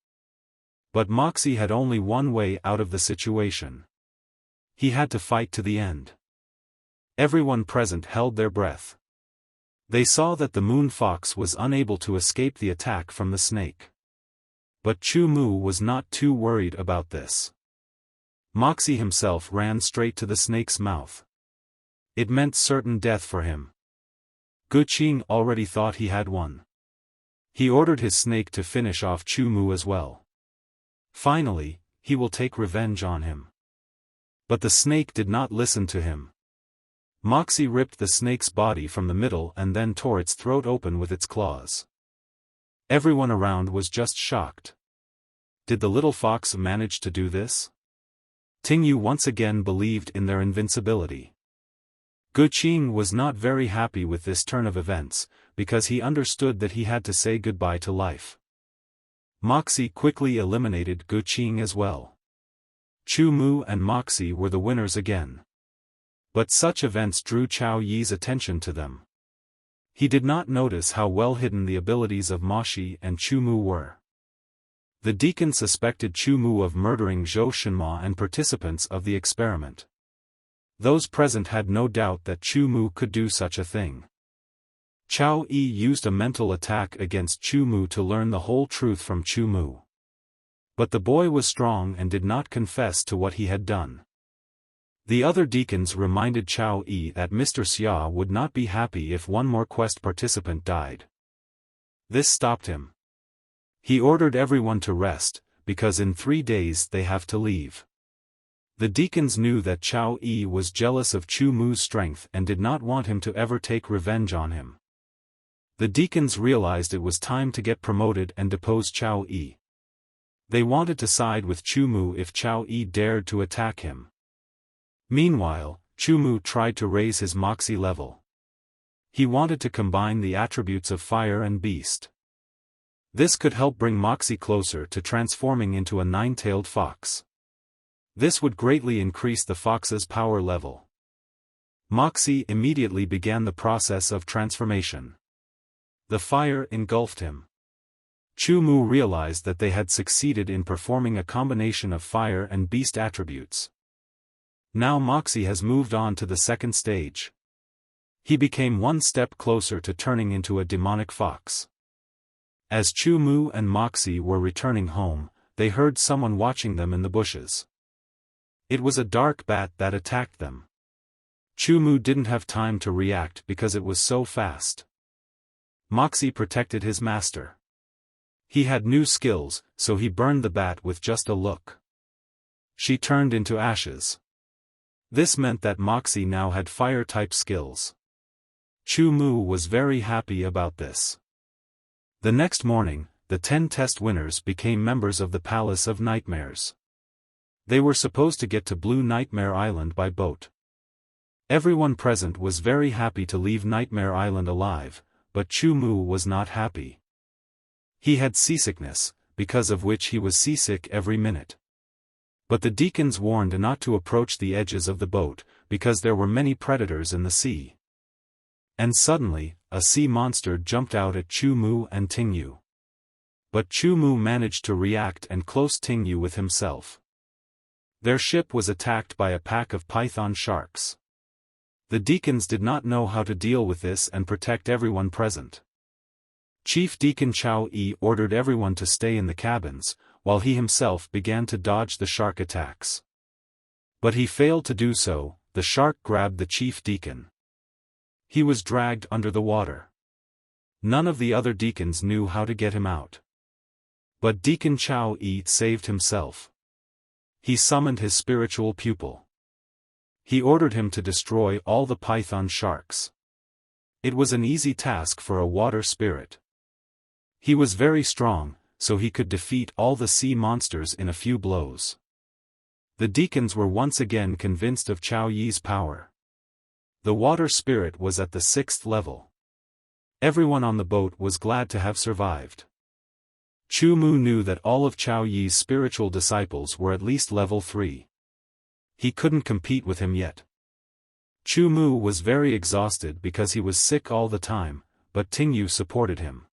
But Moxie had only one way out of the situation. He had to fight to the end. Everyone present held their breath. They saw that the moon fox was unable to escape the attack from the snake. But Chu Mu was not too worried about this. Moxie himself ran straight to the snake's mouth. It meant certain death for him. Guqing already thought he had won. He ordered his snake to finish off Chu Mu as well. Finally, he will take revenge on him. But the snake did not listen to him. Moxie ripped the snake's body from the middle and then tore its throat open with its claws. Everyone around was just shocked. Did the little fox manage to do this? Tingyu once again believed in their invincibility. Guqing was not very happy with this turn of events, because he understood that he had to say goodbye to life. Moxie quickly eliminated Guqing as well. Chu Mu and Moxie were the winners again. But such events drew Chao Yi's attention to them. He did not notice how well hidden the abilities of Moxie and Chu Mu were. The deacon suspected Chu Mu of murdering Zhou Shenma and participants of the experiment. Those present had no doubt that Chu Mu could do such a thing. Chao Yi used a mental attack against Chu Mu to learn the whole truth from Chu Mu. But the boy was strong and did not confess to what he had done. The other deacons reminded Chao Yi that Mr. Xia would not be happy if one more quest participant died. This stopped him. He ordered everyone to rest, because in 3 days they have to leave. The deacons knew that Chao Yi was jealous of Chu Mu's strength and did not want him to ever take revenge on him. The deacons realized it was time to get promoted and depose Chao Yi. They wanted to side with Chu Mu if Chao Yi dared to attack him. Meanwhile, Chu Mu tried to raise his moxie level. He wanted to combine the attributes of fire and beast. This could help bring moxie closer to transforming into a 9-tailed fox. This would greatly increase the fox's power level. Moxie immediately began the process of transformation. The fire engulfed him. Chu Mu realized that they had succeeded in performing a combination of fire and beast attributes. Now Moxie has moved on to the second stage. He became one step closer to turning into a demonic fox. As Chu Mu and Moxie were returning home, they heard someone watching them in the bushes. It was a dark bat that attacked them. Chu Mu didn't have time to react because it was so fast. Moxie protected his master. He had new skills, so he burned the bat with just a look. She turned into ashes. This meant that Moxie now had fire-type skills. Chu Mu was very happy about this. The next morning, the 10 test winners became members of the Palace of Nightmares. They were supposed to get to Blue Nightmare Island by boat. Everyone present was very happy to leave Nightmare Island alive, but Chu Mu was not happy. He had seasickness, because of which he was seasick every minute. But the deacons warned not to approach the edges of the boat, because there were many predators in the sea. And suddenly, a sea monster jumped out at Chu Mu and Tingyu. But Chu Mu managed to react and close Tingyu with himself. Their ship was attacked by a pack of python sharks. The deacons did not know how to deal with this and protect everyone present. Chief Deacon Chao Yi ordered everyone to stay in the cabins, while he himself began to dodge the shark attacks. But he failed to do so. The shark grabbed the chief deacon. He was dragged under the water. None of the other deacons knew how to get him out. But Deacon Chao Yi saved himself. He summoned his spiritual pupil. He ordered him to destroy all the python sharks. It was an easy task for a water spirit. He was very strong, so he could defeat all the sea monsters in a few blows. The deacons were once again convinced of Chao Yi's power. The water spirit was at the 6th level. Everyone on the boat was glad to have survived. Chu Mu knew that all of Chao Yi's spiritual disciples were at least level 3. He couldn't compete with him yet. Chu Mu was very exhausted because he was sick all the time, but Tingyu supported him.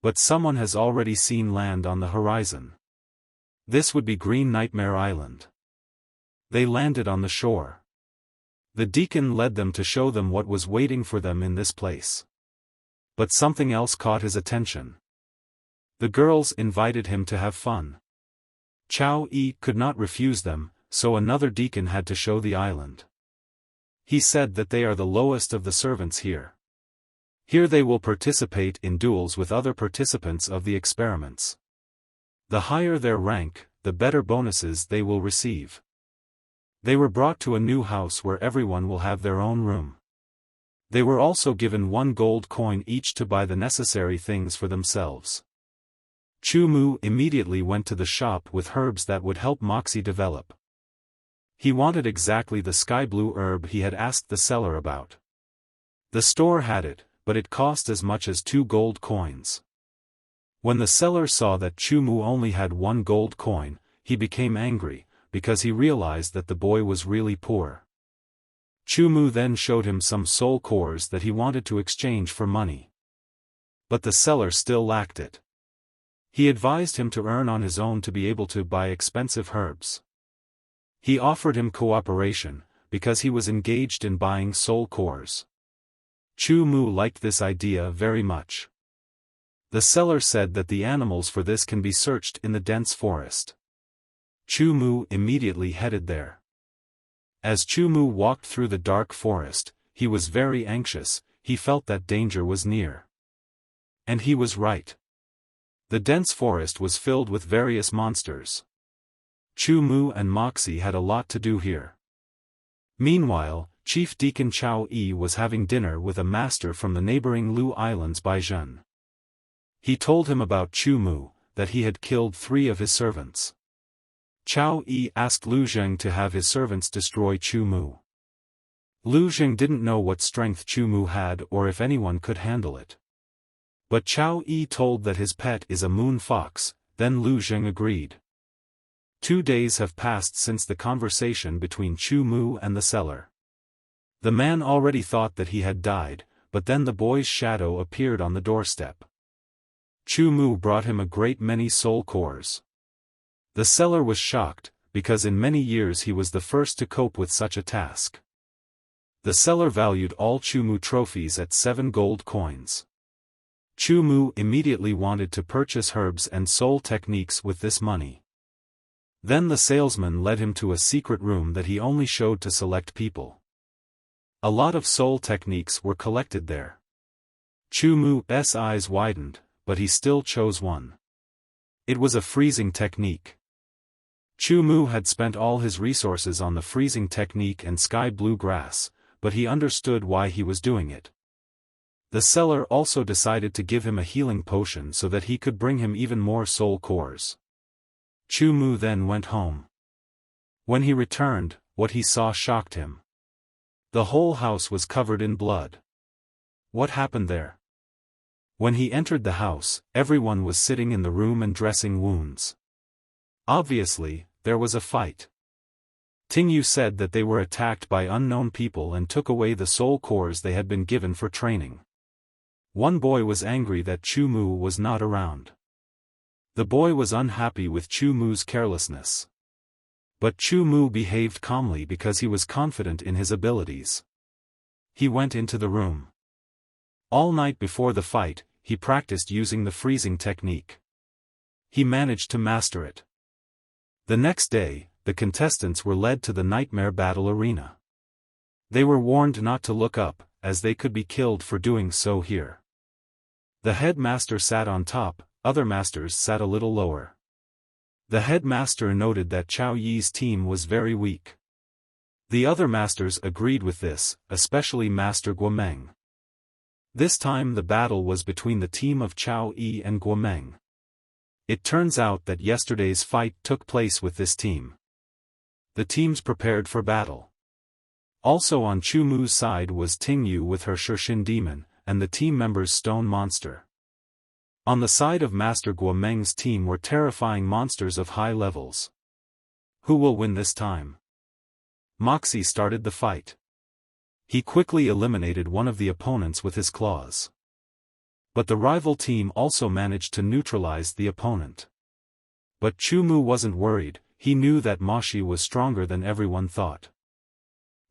But someone has already seen land on the horizon. This would be Green Nightmare Island. They landed on the shore. The deacon led them to show them what was waiting for them in this place. But something else caught his attention. The girls invited him to have fun. Chao Yi could not refuse them, so another deacon had to show the island. He said that they are the lowest of the servants here. Here they will participate in duels with other participants of the experiments. The higher their rank, the better bonuses they will receive. They were brought to a new house where everyone will have their own room. They were also given 1 gold coin each to buy the necessary things for themselves. Chu Mu immediately went to the shop with herbs that would help Moxie develop. He wanted exactly the sky blue herb he had asked the seller about. The store had it, but it cost as much as 2 gold coins. When the seller saw that Chu Mu only had 1 gold coin, he became angry, because he realized that the boy was really poor. Chu Mu then showed him some soul cores that he wanted to exchange for money. But the seller still lacked it. He advised him to earn on his own to be able to buy expensive herbs. He offered him cooperation, because he was engaged in buying soul cores. Chu Mu liked this idea very much. The seller said that the animals for this can be searched in the dense forest. Chu Mu immediately headed there. As Chu Mu walked through the dark forest, he was very anxious. He felt that danger was near. And he was right. The dense forest was filled with various monsters. Chu Mu and Moxie had a lot to do here. Meanwhile, Chief Deacon Chao Yi was having dinner with a master from the neighboring Lu Islands by Zhen. He told him about Chu Mu, that he had killed 3 of his servants. Chao Yi asked Lu Zheng to have his servants destroy Chu Mu. Lu Zheng didn't know what strength Chu Mu had or if anyone could handle it. But Chao Yi told that his pet is a moon fox, then Lu Zheng agreed. 2 days have passed since the conversation between Chu Mu and the seller. The man already thought that he had died, but then the boy's shadow appeared on the doorstep. Chu Mu brought him a great many soul cores. The seller was shocked, because in many years he was the first to cope with such a task. The seller valued all Chu Mu trophies at 7 gold coins. Chu Mu immediately wanted to purchase herbs and soul techniques with this money. Then the salesman led him to a secret room that he only showed to select people. A lot of soul techniques were collected there. Chu Mu's eyes widened, but he still chose one. It was a freezing technique. Chu Mu had spent all his resources on the freezing technique and sky blue grass, but he understood why he was doing it. The seller also decided to give him a healing potion so that he could bring him even more soul cores. Chu Mu then went home. When he returned, what he saw shocked him. The whole house was covered in blood. What happened there? When he entered the house, everyone was sitting in the room and dressing wounds. Obviously, there was a fight. Tingyu said that they were attacked by unknown people and took away the soul cores they had been given for training. One boy was angry that Chu Mu was not around. The boy was unhappy with Chu Mu's carelessness. But Chu Mu behaved calmly because he was confident in his abilities. He went into the room. All night before the fight, he practiced using the freezing technique. He managed to master it. The next day, the contestants were led to the nightmare battle arena. They were warned not to look up, as they could be killed for doing so here. The headmaster sat on top, other masters sat a little lower. The headmaster noted that Chao Yi's team was very weak. The other masters agreed with this, especially Master Guomeng. This time the battle was between the team of Chao Yi and Guomeng. It turns out that yesterday's fight took place with this team. The teams prepared for battle. Also on Chu Mu's side was Tingyu with her Shirshin demon, and the team members' stone monster. On the side of Master Guomeng's team were terrifying monsters of high levels. Who will win this time? Moxie started the fight. He quickly eliminated one of the opponents with his claws. But the rival team also managed to neutralize the opponent. But Chu Mu wasn't worried, he knew that Moxie was stronger than everyone thought.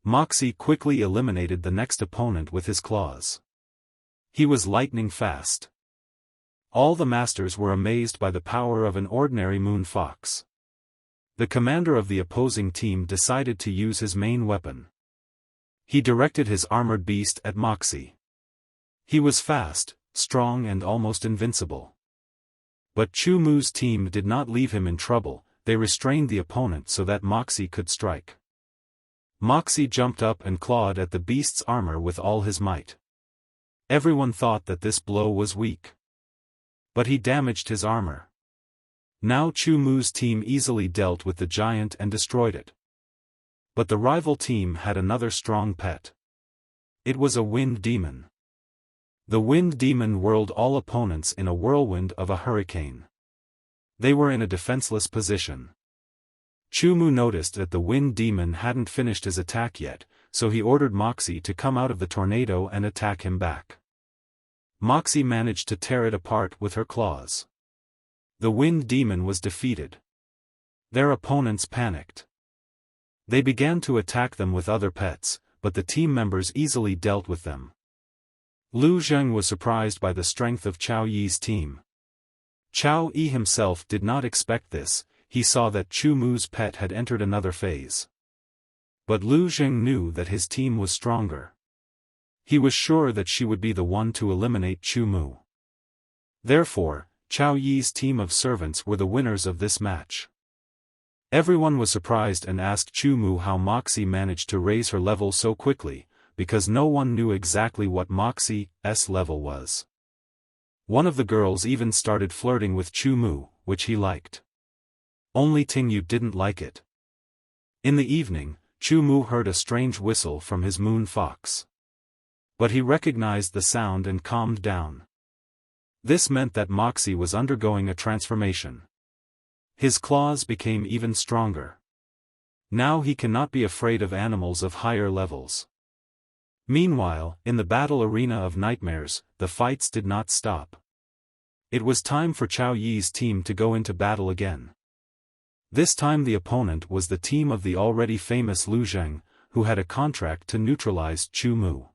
Moxie quickly eliminated the next opponent with his claws. He was lightning fast. All the masters were amazed by the power of an ordinary moon fox. The commander of the opposing team decided to use his main weapon. He directed his armored beast at Moxie. He was fast, strong and almost invincible. But Chu Mu's team did not leave him in trouble, they restrained the opponent so that Moxie could strike. Moxie jumped up and clawed at the beast's armor with all his might. Everyone thought that this blow was weak. But he damaged his armor. Now Chu Mu's team easily dealt with the giant and destroyed it. But the rival team had another strong pet. It was a wind demon. The wind demon whirled all opponents in a whirlwind of a hurricane. They were in a defenseless position. Chu Mu noticed that the wind demon hadn't finished his attack yet, so he ordered Moxie to come out of the tornado and attack him back. Moxie managed to tear it apart with her claws. The wind demon was defeated. Their opponents panicked. They began to attack them with other pets, but the team members easily dealt with them. Lu Zheng was surprised by the strength of Chao Yi's team. Chao Yi himself did not expect this, he saw that Chu Mu's pet had entered another phase. But Lu Zheng knew that his team was stronger. He was sure that she would be the one to eliminate Chu Mu. Therefore, Chao Yi's team of servants were the winners of this match. Everyone was surprised and asked Chu Mu how Moxie managed to raise her level so quickly, because no one knew exactly what Moxie's level was. One of the girls even started flirting with Chu Mu, which he liked. Only Tingyu didn't like it. In the evening, Chu Mu heard a strange whistle from his moon fox. But he recognized the sound and calmed down. This meant that Moxie was undergoing a transformation. His claws became even stronger. Now he cannot be afraid of animals of higher levels. Meanwhile, in the battle arena of nightmares, the fights did not stop. It was time for Chao Yi's team to go into battle again. This time the opponent was the team of the already famous Lu Zheng, who had a contract to neutralize Chu Mu.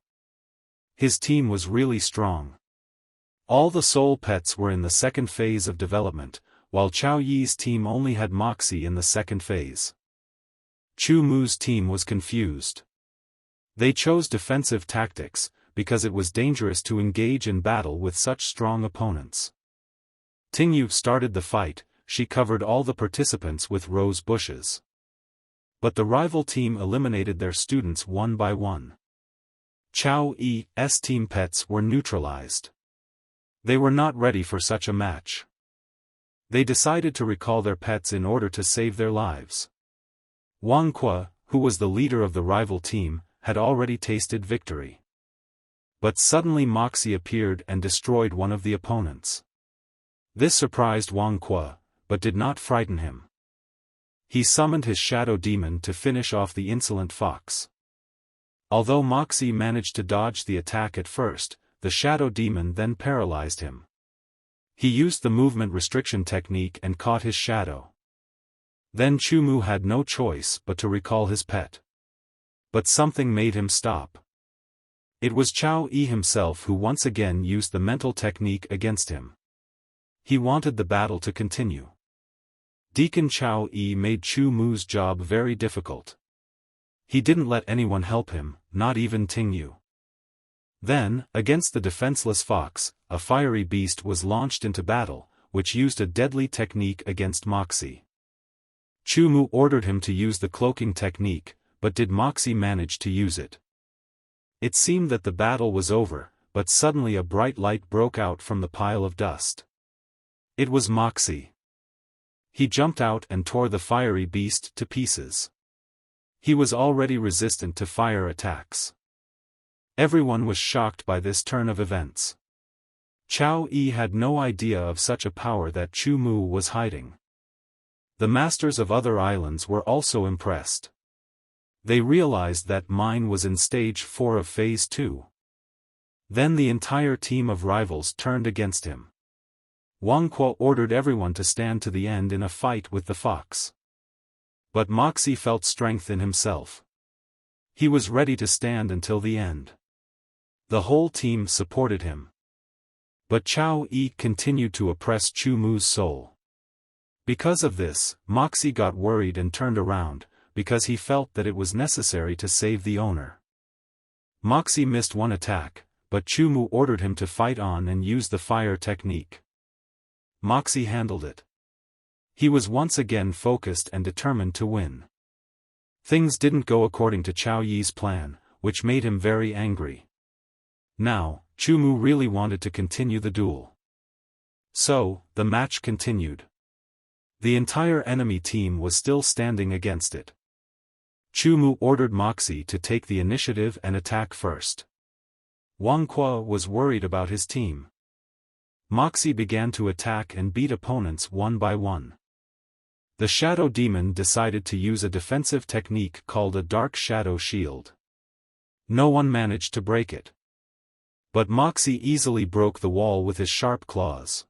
His team was really strong. All the soul pets were in the second phase of development, while Chao Yi's team only had Moxie in the second phase. Chu Mu's team was confused. They chose defensive tactics, because it was dangerous to engage in battle with such strong opponents. Tingyu started the fight. She covered all the participants with rose bushes. But the rival team eliminated their students one by one. Chao Yi's team pets were neutralized. They were not ready for such a match. They decided to recall their pets in order to save their lives. Wang Kuo, who was the leader of the rival team, had already tasted victory. But suddenly Moxie appeared and destroyed one of the opponents. This surprised Wang Kuo, but did not frighten him. He summoned his shadow demon to finish off the insolent fox. Although Moxie managed to dodge the attack at first, the shadow demon then paralyzed him. He used the movement restriction technique and caught his shadow. Then Chu Mu had no choice but to recall his pet. But something made him stop. It was Chao Yi himself who once again used the mental technique against him. He wanted the battle to continue. Deacon Chao Yi made Chu Mu's job very difficult. He didn't let anyone help him, not even Tingyu. Then, against the defenseless fox, a fiery beast was launched into battle, which used a deadly technique against Moxie. Chu Mu ordered him to use the cloaking technique, but did Moxie manage to use it? It seemed that the battle was over, but suddenly a bright light broke out from the pile of dust. It was Moxie. He jumped out and tore the fiery beast to pieces. He was already resistant to fire attacks. Everyone was shocked by this turn of events. Chao Yi had no idea of such a power that Chu Mu was hiding. The masters of other islands were also impressed. They realized that mine was in stage 4 of phase 2. Then the entire team of rivals turned against him. Wang Kuo ordered everyone to stand to the end in a fight with the fox. But Moxie felt strength in himself. He was ready to stand until the end. The whole team supported him. But Chao Yi continued to oppress Chu Mu's soul. Because of this, Moxie got worried and turned around, because he felt that it was necessary to save the owner. Moxie missed one attack, but Chu Mu ordered him to fight on and use the fire technique. Moxie handled it. He was once again focused and determined to win. Things didn't go according to Chao Yi's plan, which made him very angry. Now, Chu Mu really wanted to continue the duel. So, the match continued. The entire enemy team was still standing against it. Chu Mu ordered Moxie to take the initiative and attack first. Wang Kuo was worried about his team. Moxie began to attack and beat opponents one by one. The shadow demon decided to use a defensive technique called a dark shadow shield. No one managed to break it. But Moxie easily broke the wall with his sharp claws.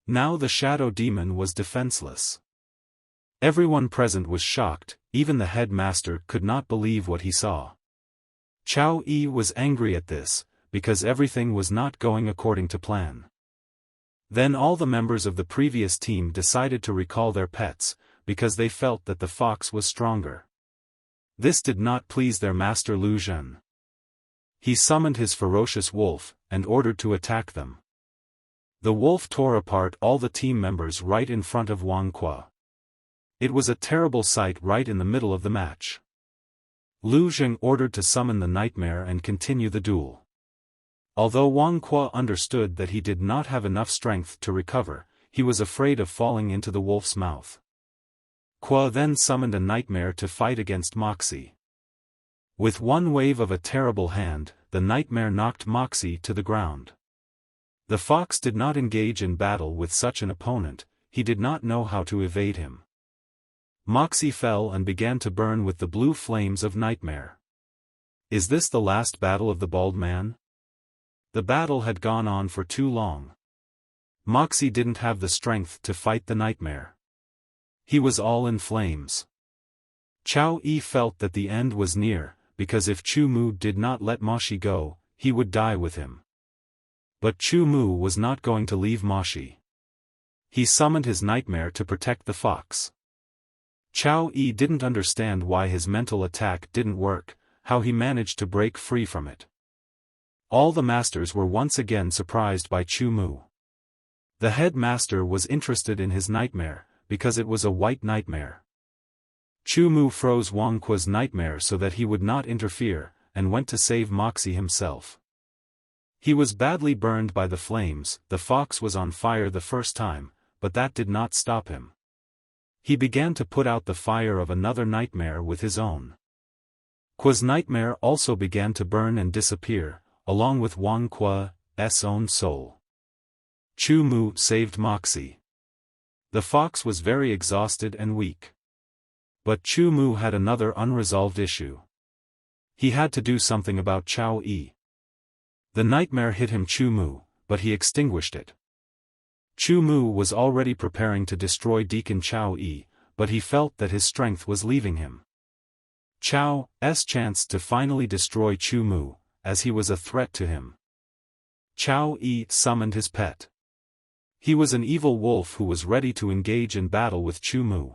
Now the shadow demon was defenseless. Everyone present was shocked, even the headmaster could not believe what he saw. Chao Yi was angry at this, because everything was not going according to plan. Then all the members of the previous team decided to recall their pets, because they felt that the fox was stronger. This did not please their master Lu Zhen. He summoned his ferocious wolf, and ordered to attack them. The wolf tore apart all the team members right in front of Wang Qua. It was a terrible sight right in the middle of the match. Lu Zheng ordered to summon the nightmare and continue the duel. Although Wang Qua understood that he did not have enough strength to recover, he was afraid of falling into the wolf's mouth. Qua then summoned a nightmare to fight against Moxie. With one wave of a terrible hand, the nightmare knocked Moxie to the ground. The fox did not engage in battle with such an opponent, he did not know how to evade him. Moxie fell and began to burn with the blue flames of nightmare. Is this the last battle of the bald man? The battle had gone on for too long. Moxie didn't have the strength to fight the nightmare. He was all in flames. Chao Yi felt that the end was near, because if Chu Mu did not let Moxie go, he would die with him. But Chu Mu was not going to leave Moxie. He summoned his nightmare to protect the fox. Chao Yi didn't understand why his mental attack didn't work, how he managed to break free from it. All the masters were once again surprised by Chu Mu. The head master was interested in his nightmare, because it was a white nightmare. Chu Mu froze Wang Qua's nightmare so that he would not interfere, and went to save Moxie himself. He was badly burned by the flames. The fox was on fire the first time, but that did not stop him. He began to put out the fire of another nightmare with his own. Qua's nightmare also began to burn and disappear, along with Wang Qua's own soul. Chu Mu saved Moxie. The fox was very exhausted and weak. But Chu Mu had another unresolved issue. He had to do something about Chao Yi. The nightmare hit him Chu Mu, but he extinguished it. Chu Mu was already preparing to destroy Deacon Chao Yi, but he felt that his strength was leaving him. Chao's chance to finally destroy Chu Mu, as he was a threat to him. Chao Yi summoned his pet. He was an evil wolf who was ready to engage in battle with Chu Mu.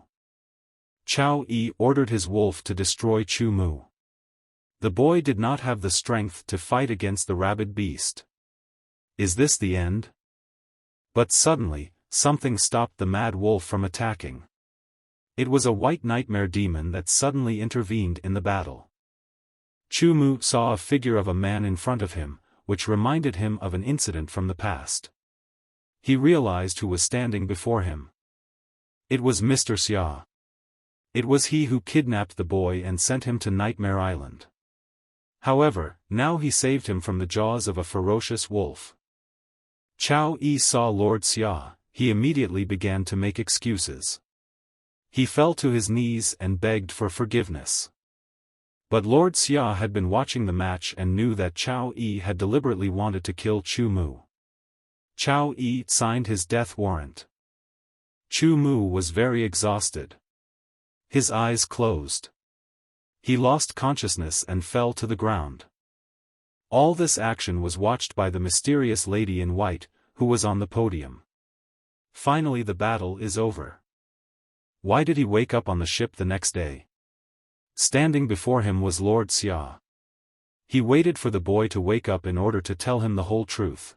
Chao Yi ordered his wolf to destroy Chu Mu. The boy did not have the strength to fight against the rabid beast. Is this the end? But suddenly, something stopped the mad wolf from attacking. It was a white nightmare demon that suddenly intervened in the battle. Chu Mu saw a figure of a man in front of him, which reminded him of an incident from the past. He realized who was standing before him. It was Mr. Xia. It was he who kidnapped the boy and sent him to Nightmare Island. However, now he saved him from the jaws of a ferocious wolf. Chao Yi saw Lord Xia. He immediately began to make excuses. He fell to his knees and begged for forgiveness. But Lord Xia had been watching the match and knew that Chao Yi had deliberately wanted to kill Chu Mu. Chao Yi signed his death warrant. Chu Mu was very exhausted. His eyes closed. He lost consciousness and fell to the ground. All this action was watched by the mysterious lady in white, who was on the podium. Finally the battle is over. Why did he wake up on the ship the next day? Standing before him was Lord Xia. He waited for the boy to wake up in order to tell him the whole truth.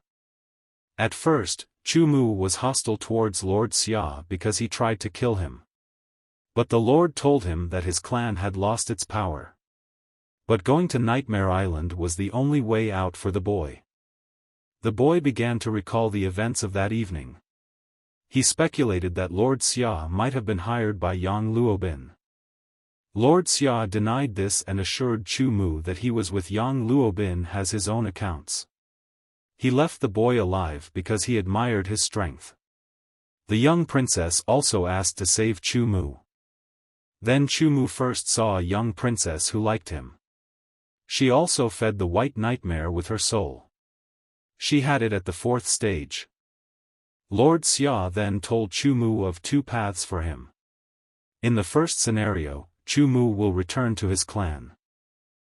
At first, Chu Mu was hostile towards Lord Xia because he tried to kill him. But the Lord told him that his clan had lost its power. But going to Nightmare Island was the only way out for the boy. The boy began to recall the events of that evening. He speculated that Lord Xia might have been hired by Yang Luobin. Lord Xia denied this and assured Chu Mu that he was with Yang Luobin has his own accounts. He left the boy alive because he admired his strength. The young princess also asked to save Chu Mu. Then Chu Mu first saw a young princess who liked him. She also fed the white nightmare with her soul. She had it at the 4th stage. Lord Xia then told Chu Mu of 2 paths for him. In the first scenario, Chu Mu will return to his clan.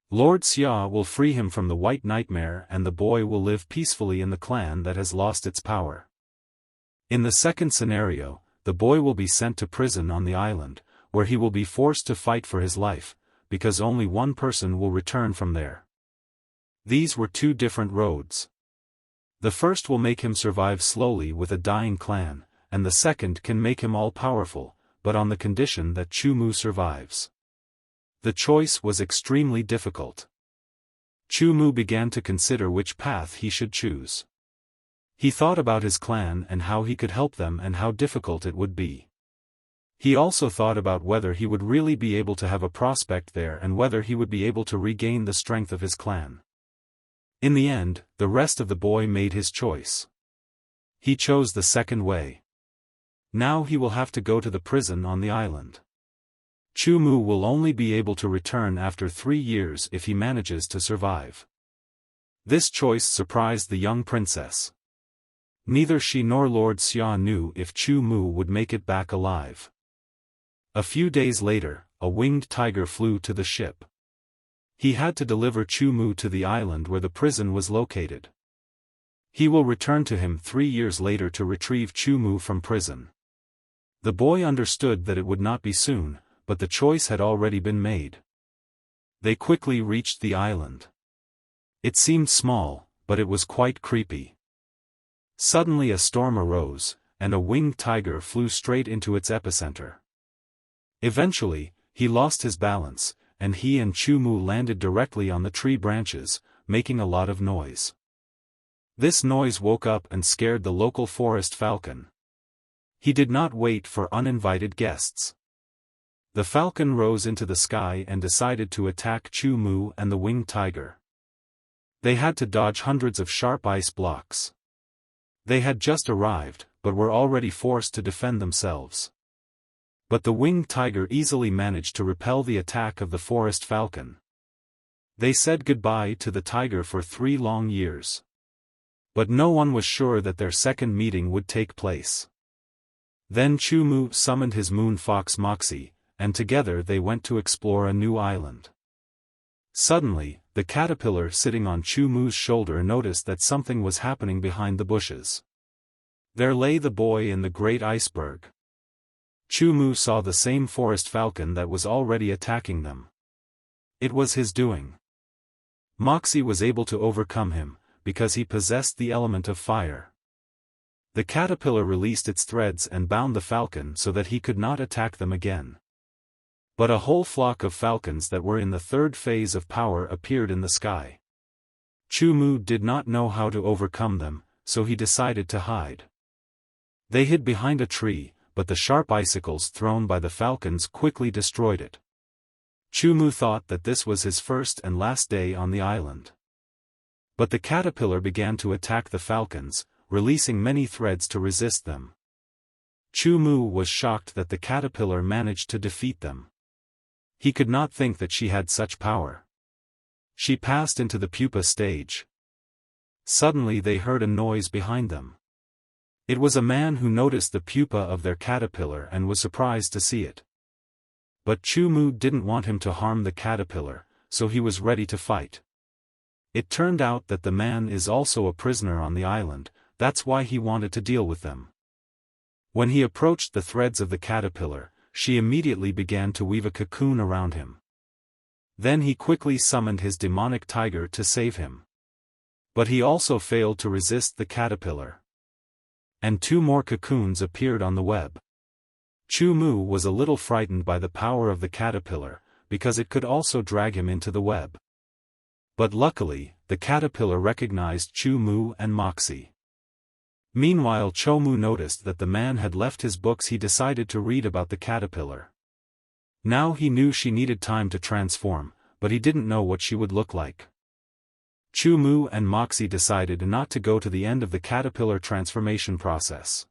Lord Xia will free him from the white nightmare and the boy will live peacefully in the clan that has lost its power. In the second scenario, the boy will be sent to prison on the island, where he will be forced to fight for his life, because only one person will return from there. These were 2 different roads. The first will make him survive slowly with a dying clan, and the second can make him all-powerful, but on the condition that Chu Mu survives. The choice was extremely difficult. Chu Mu began to consider which path he should choose. He thought about his clan and how he could help them and how difficult it would be. He also thought about whether he would really be able to have a prospect there and whether he would be able to regain the strength of his clan. In the end, the rest of the boy made his choice. He chose the second way. Now he will have to go to the prison on the island. Chu Mu will only be able to return after 3 years if he manages to survive. This choice surprised the young princess. Neither she nor Lord Xia knew if Chu Mu would make it back alive. A few days later, a winged tiger flew to the ship. He had to deliver Chu Mu to the island where the prison was located. He will return to him 3 years later to retrieve Chu Mu from prison. The boy understood that it would not be soon, but the choice had already been made. They quickly reached the island. It seemed small, but it was quite creepy. Suddenly a storm arose, and a winged tiger flew straight into its epicenter. Eventually, he lost his balance, and he and Chu Mu landed directly on the tree branches, making a lot of noise. This noise woke up and scared the local forest falcon. He did not wait for uninvited guests. The falcon rose into the sky and decided to attack Chu Mu and the winged tiger. They had to dodge hundreds of sharp ice blocks. They had just arrived, but were already forced to defend themselves. But the winged tiger easily managed to repel the attack of the forest falcon. They said goodbye to the tiger for 3 long years. But no one was sure that their second meeting would take place. Then Chu Mu summoned his moon fox Moxie, and together they went to explore a new island. Suddenly, the caterpillar sitting on Chu Mu's shoulder noticed that something was happening behind the bushes. There lay the boy in the great iceberg. Chu Mu saw the same forest falcon that was already attacking them. It was his doing. Moxie was able to overcome him, because he possessed the element of fire. The caterpillar released its threads and bound the falcon so that he could not attack them again. But a whole flock of falcons that were in the 3rd phase of power appeared in the sky. Chu Mu did not know how to overcome them, so he decided to hide. They hid behind a tree, but the sharp icicles thrown by the falcons quickly destroyed it. Chu Mu thought that this was his first and last day on the island. But the caterpillar began to attack the falcons, releasing many threads to resist them. Chu Mu was shocked that the caterpillar managed to defeat them. He could not think that she had such power. She passed into the pupa stage. Suddenly they heard a noise behind them. It was a man who noticed the pupa of their caterpillar and was surprised to see it. But Chu Mu didn't want him to harm the caterpillar, so he was ready to fight. It turned out that the man is also a prisoner on the island, that's why he wanted to deal with them. When he approached the threads of the caterpillar, she immediately began to weave a cocoon around him. Then he quickly summoned his demonic tiger to save him. But he also failed to resist the caterpillar. And 2 more cocoons appeared on the web. Chu Mu was a little frightened by the power of the caterpillar, because it could also drag him into the web. But luckily, the caterpillar recognized Chu Mu and Moxie. Meanwhile Chu Mu noticed that the man had left his books. He decided to read about the caterpillar. Now he knew she needed time to transform, but he didn't know what she would look like. Chu Mu and Moxie decided not to go to the end of the caterpillar transformation process.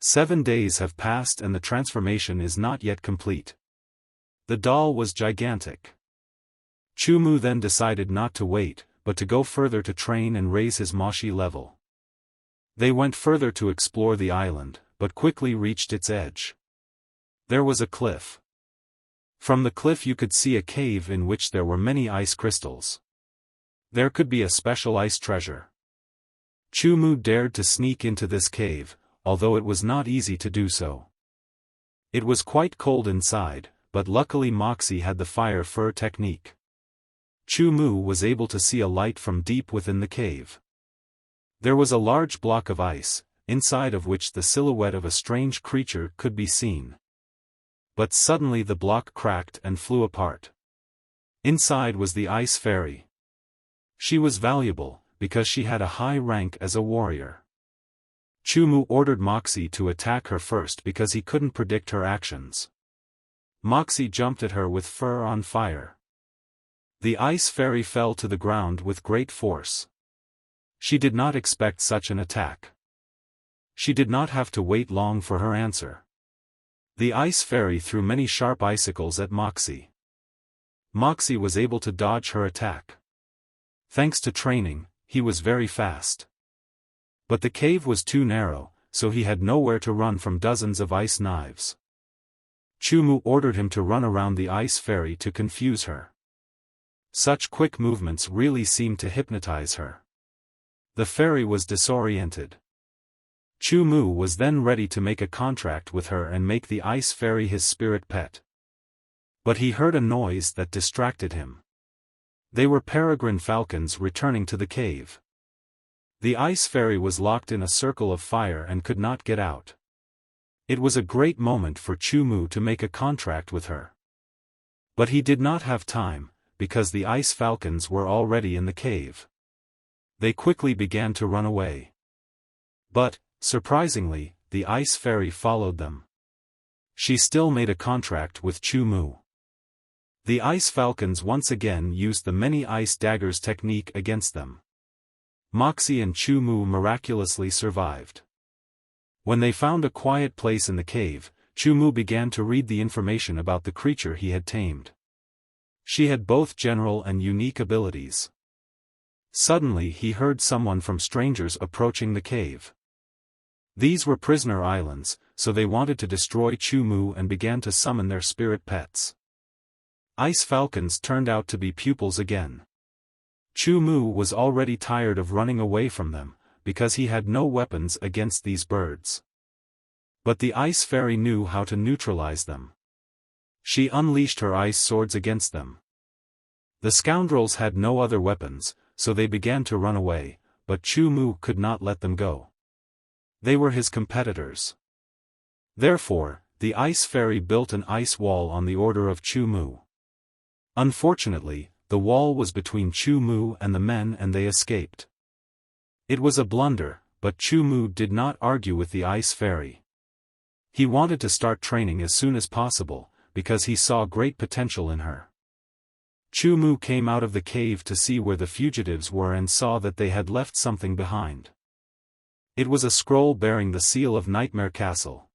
7 days have passed and the transformation is not yet complete. The doll was gigantic. Chu Mu then decided not to wait, but to go further to train and raise his Moshi level. They went further to explore the island, but quickly reached its edge. There was a cliff. From the cliff you could see a cave in which there were many ice crystals. There could be a special ice treasure. Chu Mu dared to sneak into this cave, although it was not easy to do so. It was quite cold inside, but luckily Moxie had the fire fur technique. Chu Mu was able to see a light from deep within the cave. There was a large block of ice, inside of which the silhouette of a strange creature could be seen. But suddenly the block cracked and flew apart. Inside was the ice fairy. She was valuable, because she had a high rank as a warrior. Chumu ordered Moxie to attack her first because he couldn't predict her actions. Moxie jumped at her with fur on fire. The ice fairy fell to the ground with great force. She did not expect such an attack. She did not have to wait long for her answer. The ice fairy threw many sharp icicles at Moxie. Moxie was able to dodge her attack. Thanks to training, he was very fast. But the cave was too narrow, so he had nowhere to run from dozens of ice knives. Chumu ordered him to run around the ice fairy to confuse her. Such quick movements really seemed to hypnotize her. The fairy was disoriented. Chumu was then ready to make a contract with her and make the ice fairy his spirit pet. But he heard a noise that distracted him. They were peregrine falcons returning to the cave. The ice fairy was locked in a circle of fire and could not get out. It was a great moment for Chumu to make a contract with her. But he did not have time, because the ice falcons were already in the cave. They quickly began to run away. But, surprisingly, the ice fairy followed them. She still made a contract with Chumu. The ice falcons once again used the many ice daggers technique against them. Moxie and Chumu miraculously survived. When they found a quiet place in the cave, Chumu began to read the information about the creature he had tamed. She had both general and unique abilities. Suddenly he heard someone from strangers approaching the cave. These were prisoner islands, so they wanted to destroy Chumu and began to summon their spirit pets. Ice falcons turned out to be pupils again. Chumu was already tired of running away from them, because he had no weapons against these birds. But the ice fairy knew how to neutralize them. She unleashed her ice swords against them. The scoundrels had no other weapons, so they began to run away, but Chumu could not let them go. They were his competitors. Therefore, the ice fairy built an ice wall on the order of Chumu. Unfortunately, the wall was between Chumu and the men and they escaped. It was a blunder, but Chumu did not argue with the ice fairy. He wanted to start training as soon as possible, because he saw great potential in her. Chumu came out of the cave to see where the fugitives were and saw that they had left something behind. It was a scroll bearing the seal of Nightmare Castle.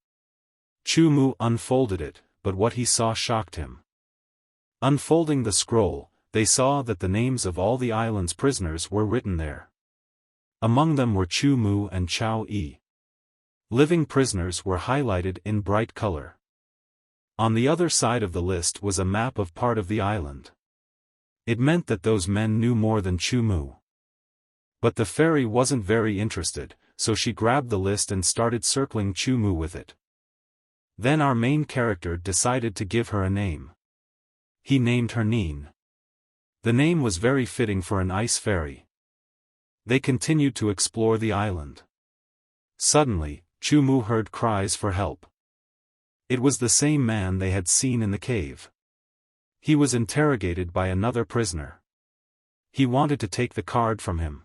Chumu unfolded it, but what he saw shocked him. Unfolding the scroll, they saw that the names of all the island's prisoners were written there. Among them were Chumu and Chao Yi. Living prisoners were highlighted in bright color. On the other side of the list was a map of part of the island. It meant that those men knew more than Chumu. But the fairy wasn't very interested, so she grabbed the list and started circling Chumu with it. Then our main character decided to give her a name. He named her Neen. The name was very fitting for an ice fairy. They continued to explore the island. Suddenly, Chumu heard cries for help. It was the same man they had seen in the cave. He was interrogated by another prisoner. He wanted to take the card from him.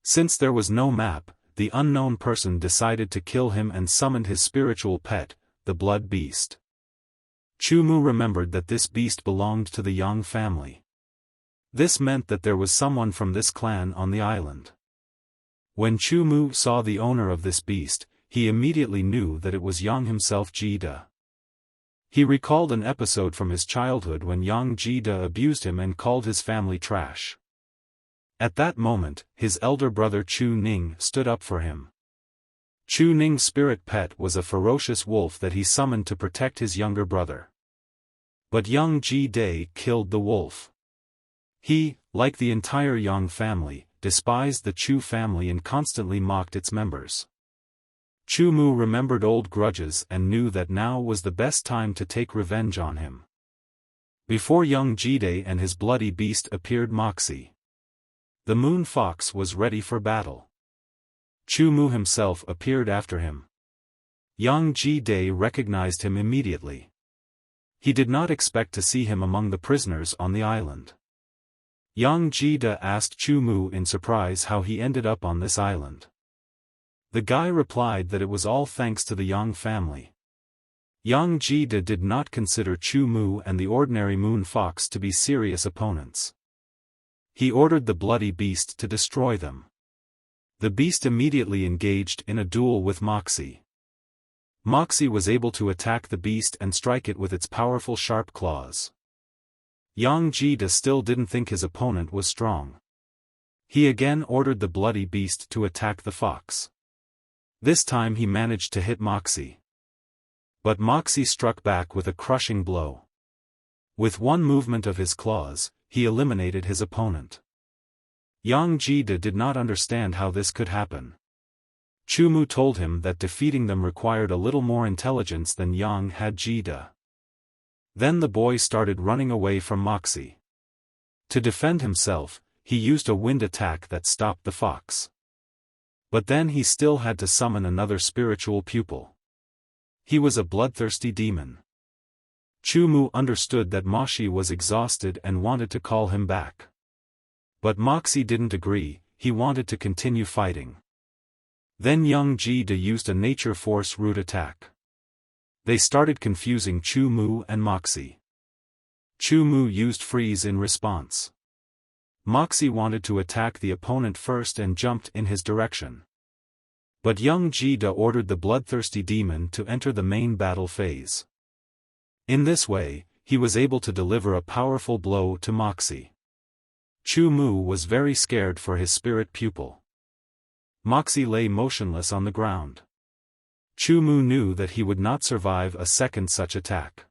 Since there was no map, the unknown person decided to kill him and summoned his spiritual pet, the blood beast. Chumu remembered that this beast belonged to the Yang family. This meant that there was someone from this clan on the island. When Chumu saw the owner of this beast, he immediately knew that it was Yang himself, Jida. He recalled an episode from his childhood when Yang Jida abused him and called his family trash. At that moment, his elder brother Chu Ning stood up for him. Chu Ning's spirit pet was a ferocious wolf that he summoned to protect his younger brother. But Yang Jida killed the wolf. He, like the entire Yang family, despised the Chu family and constantly mocked its members. Chumu remembered old grudges and knew that now was the best time to take revenge on him. Before young Jide and his bloody beast appeared Moxie. The moon fox was ready for battle. Chu Mu himself appeared after him. Yang Ji-dae recognized him immediately. He did not expect to see him among the prisoners on the island. Yang Ji-dae asked Chu Mu in surprise how he ended up on this island. The guy replied that it was all thanks to the Yang family. Yang Ji-dae did not consider Chu Mu and the ordinary moon fox to be serious opponents. He ordered the bloody beast to destroy them. The beast immediately engaged in a duel with Moxie. Moxie was able to attack the beast and strike it with its powerful sharp claws. Yang Ji-dae still didn't think his opponent was strong. He again ordered the bloody beast to attack the fox. This time he managed to hit Moxie. But Moxie struck back with a crushing blow. With one movement of his claws, he eliminated his opponent. Yang Ji-dae did not understand how this could happen. Chu Mu told him that defeating them required a little more intelligence than Yang had Ji-dae. Then the boy started running away from Moxie. To defend himself, he used a wind attack that stopped the fox. But then he still had to summon another spiritual pupil. He was a bloodthirsty demon. Chu Mu understood that Moxie was exhausted and wanted to call him back. But Moxie didn't agree, he wanted to continue fighting. Then Yang Ji-dae used a nature force root attack. They started confusing Chu Mu and Moxie. Chu Mu used freeze in response. Moxie wanted to attack the opponent first and jumped in his direction. But Yang Ji-dae ordered the bloodthirsty demon to enter the main battle phase. In this way, he was able to deliver a powerful blow to Moxie. Chu Mu was very scared for his spirit pupil. Moxie lay motionless on the ground. Chu Mu knew that he would not survive a second such attack.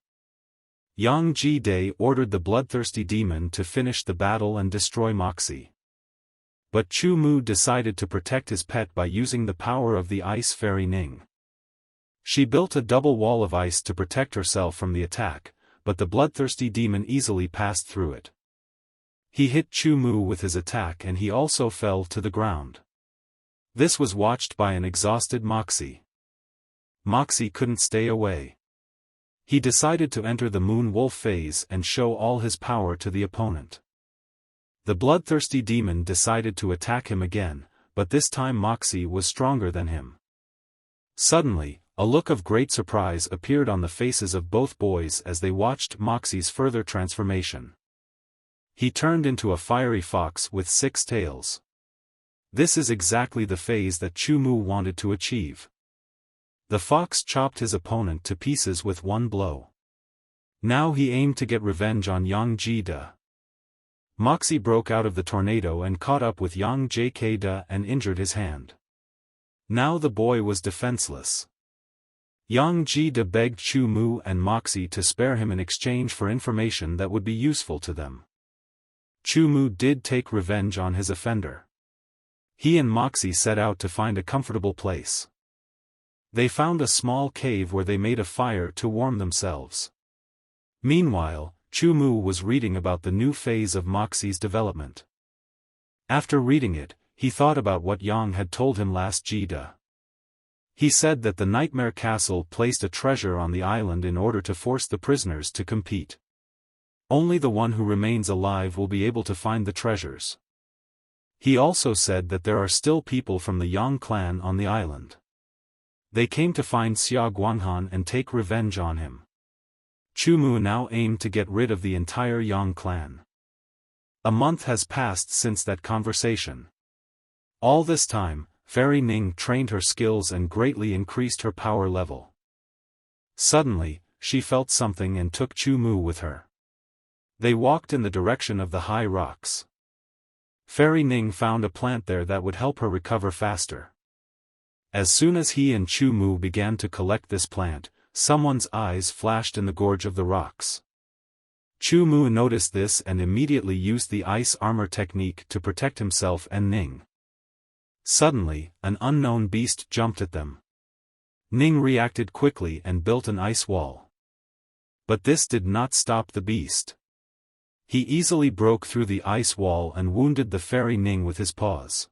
Yang Ji-dae ordered the bloodthirsty demon to finish the battle and destroy Moxie. But Chu Mu decided to protect his pet by using the power of the ice fairy Ning. She built a double wall of ice to protect herself from the attack, but the bloodthirsty demon easily passed through it. He hit Chu Mu with his attack and he also fell to the ground. This was watched by an exhausted Moxie. Moxie couldn't stay away. He decided to enter the moon wolf phase and show all his power to the opponent. The bloodthirsty demon decided to attack him again, but this time Moxie was stronger than him. Suddenly, a look of great surprise appeared on the faces of both boys as they watched Moxie's further transformation. He turned into a fiery fox with 6 tails. This is exactly the phase that Chu Mu wanted to achieve. The fox chopped his opponent to pieces with one blow. Now he aimed to get revenge on Yang Ji-dae. Moxie broke out of the tornado and caught up with Yang Ji-dae and injured his hand. Now the boy was defenseless. Yang Ji-dae begged Chu Mu and Moxie to spare him in exchange for information that would be useful to them. Chu Mu did take revenge on his offender. He and Moxie set out to find a comfortable place. They found a small cave where they made a fire to warm themselves. Meanwhile, Chu Mu was reading about the new phase of Moxie's development. After reading it, he thought about what Yang had told him last Ji-dae. He said that the Nightmare Castle placed a treasure on the island in order to force the prisoners to compete. Only the one who remains alive will be able to find the treasures. He also said that there are still people from the Yang clan on the island. They came to find Xia Guanghan and take revenge on him. Chu Mu now aimed to get rid of the entire Yang clan. A month has passed since that conversation. All this time, Fairy Ning trained her skills and greatly increased her power level. Suddenly, she felt something and took Chu Mu with her. They walked in the direction of the high rocks. Fairy Ning found a plant there that would help her recover faster. As soon as he and Chu Mu began to collect this plant, someone's eyes flashed in the gorge of the rocks. Chu Mu noticed this and immediately used the ice armor technique to protect himself and Ning. Suddenly, an unknown beast jumped at them. Ning reacted quickly and built an ice wall. But this did not stop the beast. He easily broke through the ice wall and wounded the fairy Ning with his paws.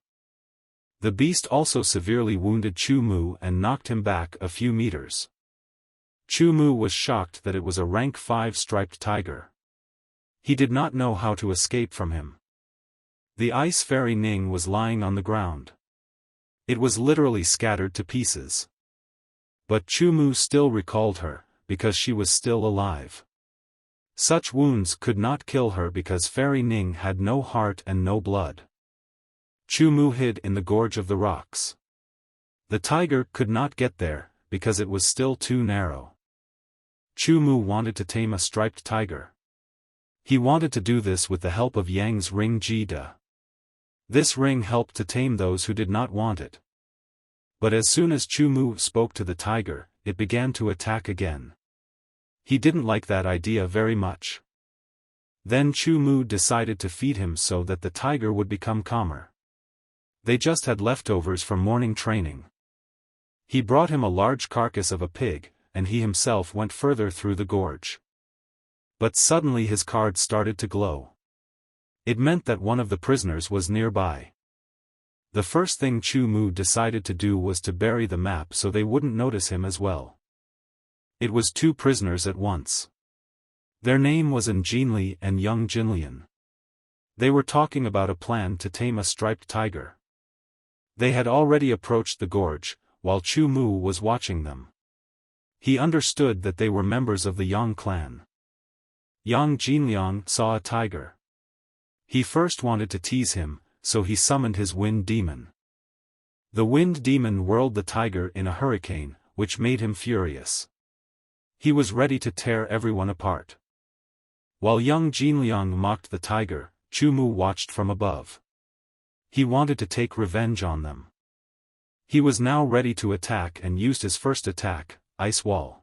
The beast also severely wounded Chu Mu and knocked him back a few meters. Chu Mu was shocked that it was a rank 5 striped tiger. He did not know how to escape from him. The ice fairy Ning was lying on the ground. It was literally scattered to pieces. But Chu Mu still recalled her, because she was still alive. Such wounds could not kill her because Fairy Ning had no heart and no blood. Chu Mu hid in the gorge of the rocks. The tiger could not get there, because it was still too narrow. Chu Mu wanted to tame a striped tiger. He wanted to do this with the help of Yang's ring Ji Da. This ring helped to tame those who did not want it. But as soon as Chu Mu spoke to the tiger, it began to attack again. He didn't like that idea very much. Then Chu Mu decided to feed him so that the tiger would become calmer. They just had leftovers from morning training. He brought him a large carcass of a pig, and he himself went further through the gorge. But suddenly his card started to glow. It meant that one of the prisoners was nearby. The first thing Chu Mu decided to do was to bury the map so they wouldn't notice him as well. It was 2 prisoners at once. Their name was An Jinli and Young Jinlian. They were talking about a plan to tame a striped tiger. They had already approached the gorge, while Chu Mu was watching them. He understood that they were members of the Yang clan. Yang Jinliang saw a tiger. He first wanted to tease him, so he summoned his wind demon. The wind demon whirled the tiger in a hurricane, which made him furious. He was ready to tear everyone apart. While Young Jinliang mocked the tiger, Chu Mu watched from above. He wanted to take revenge on them. He was now ready to attack and used his first attack, Ice Wall.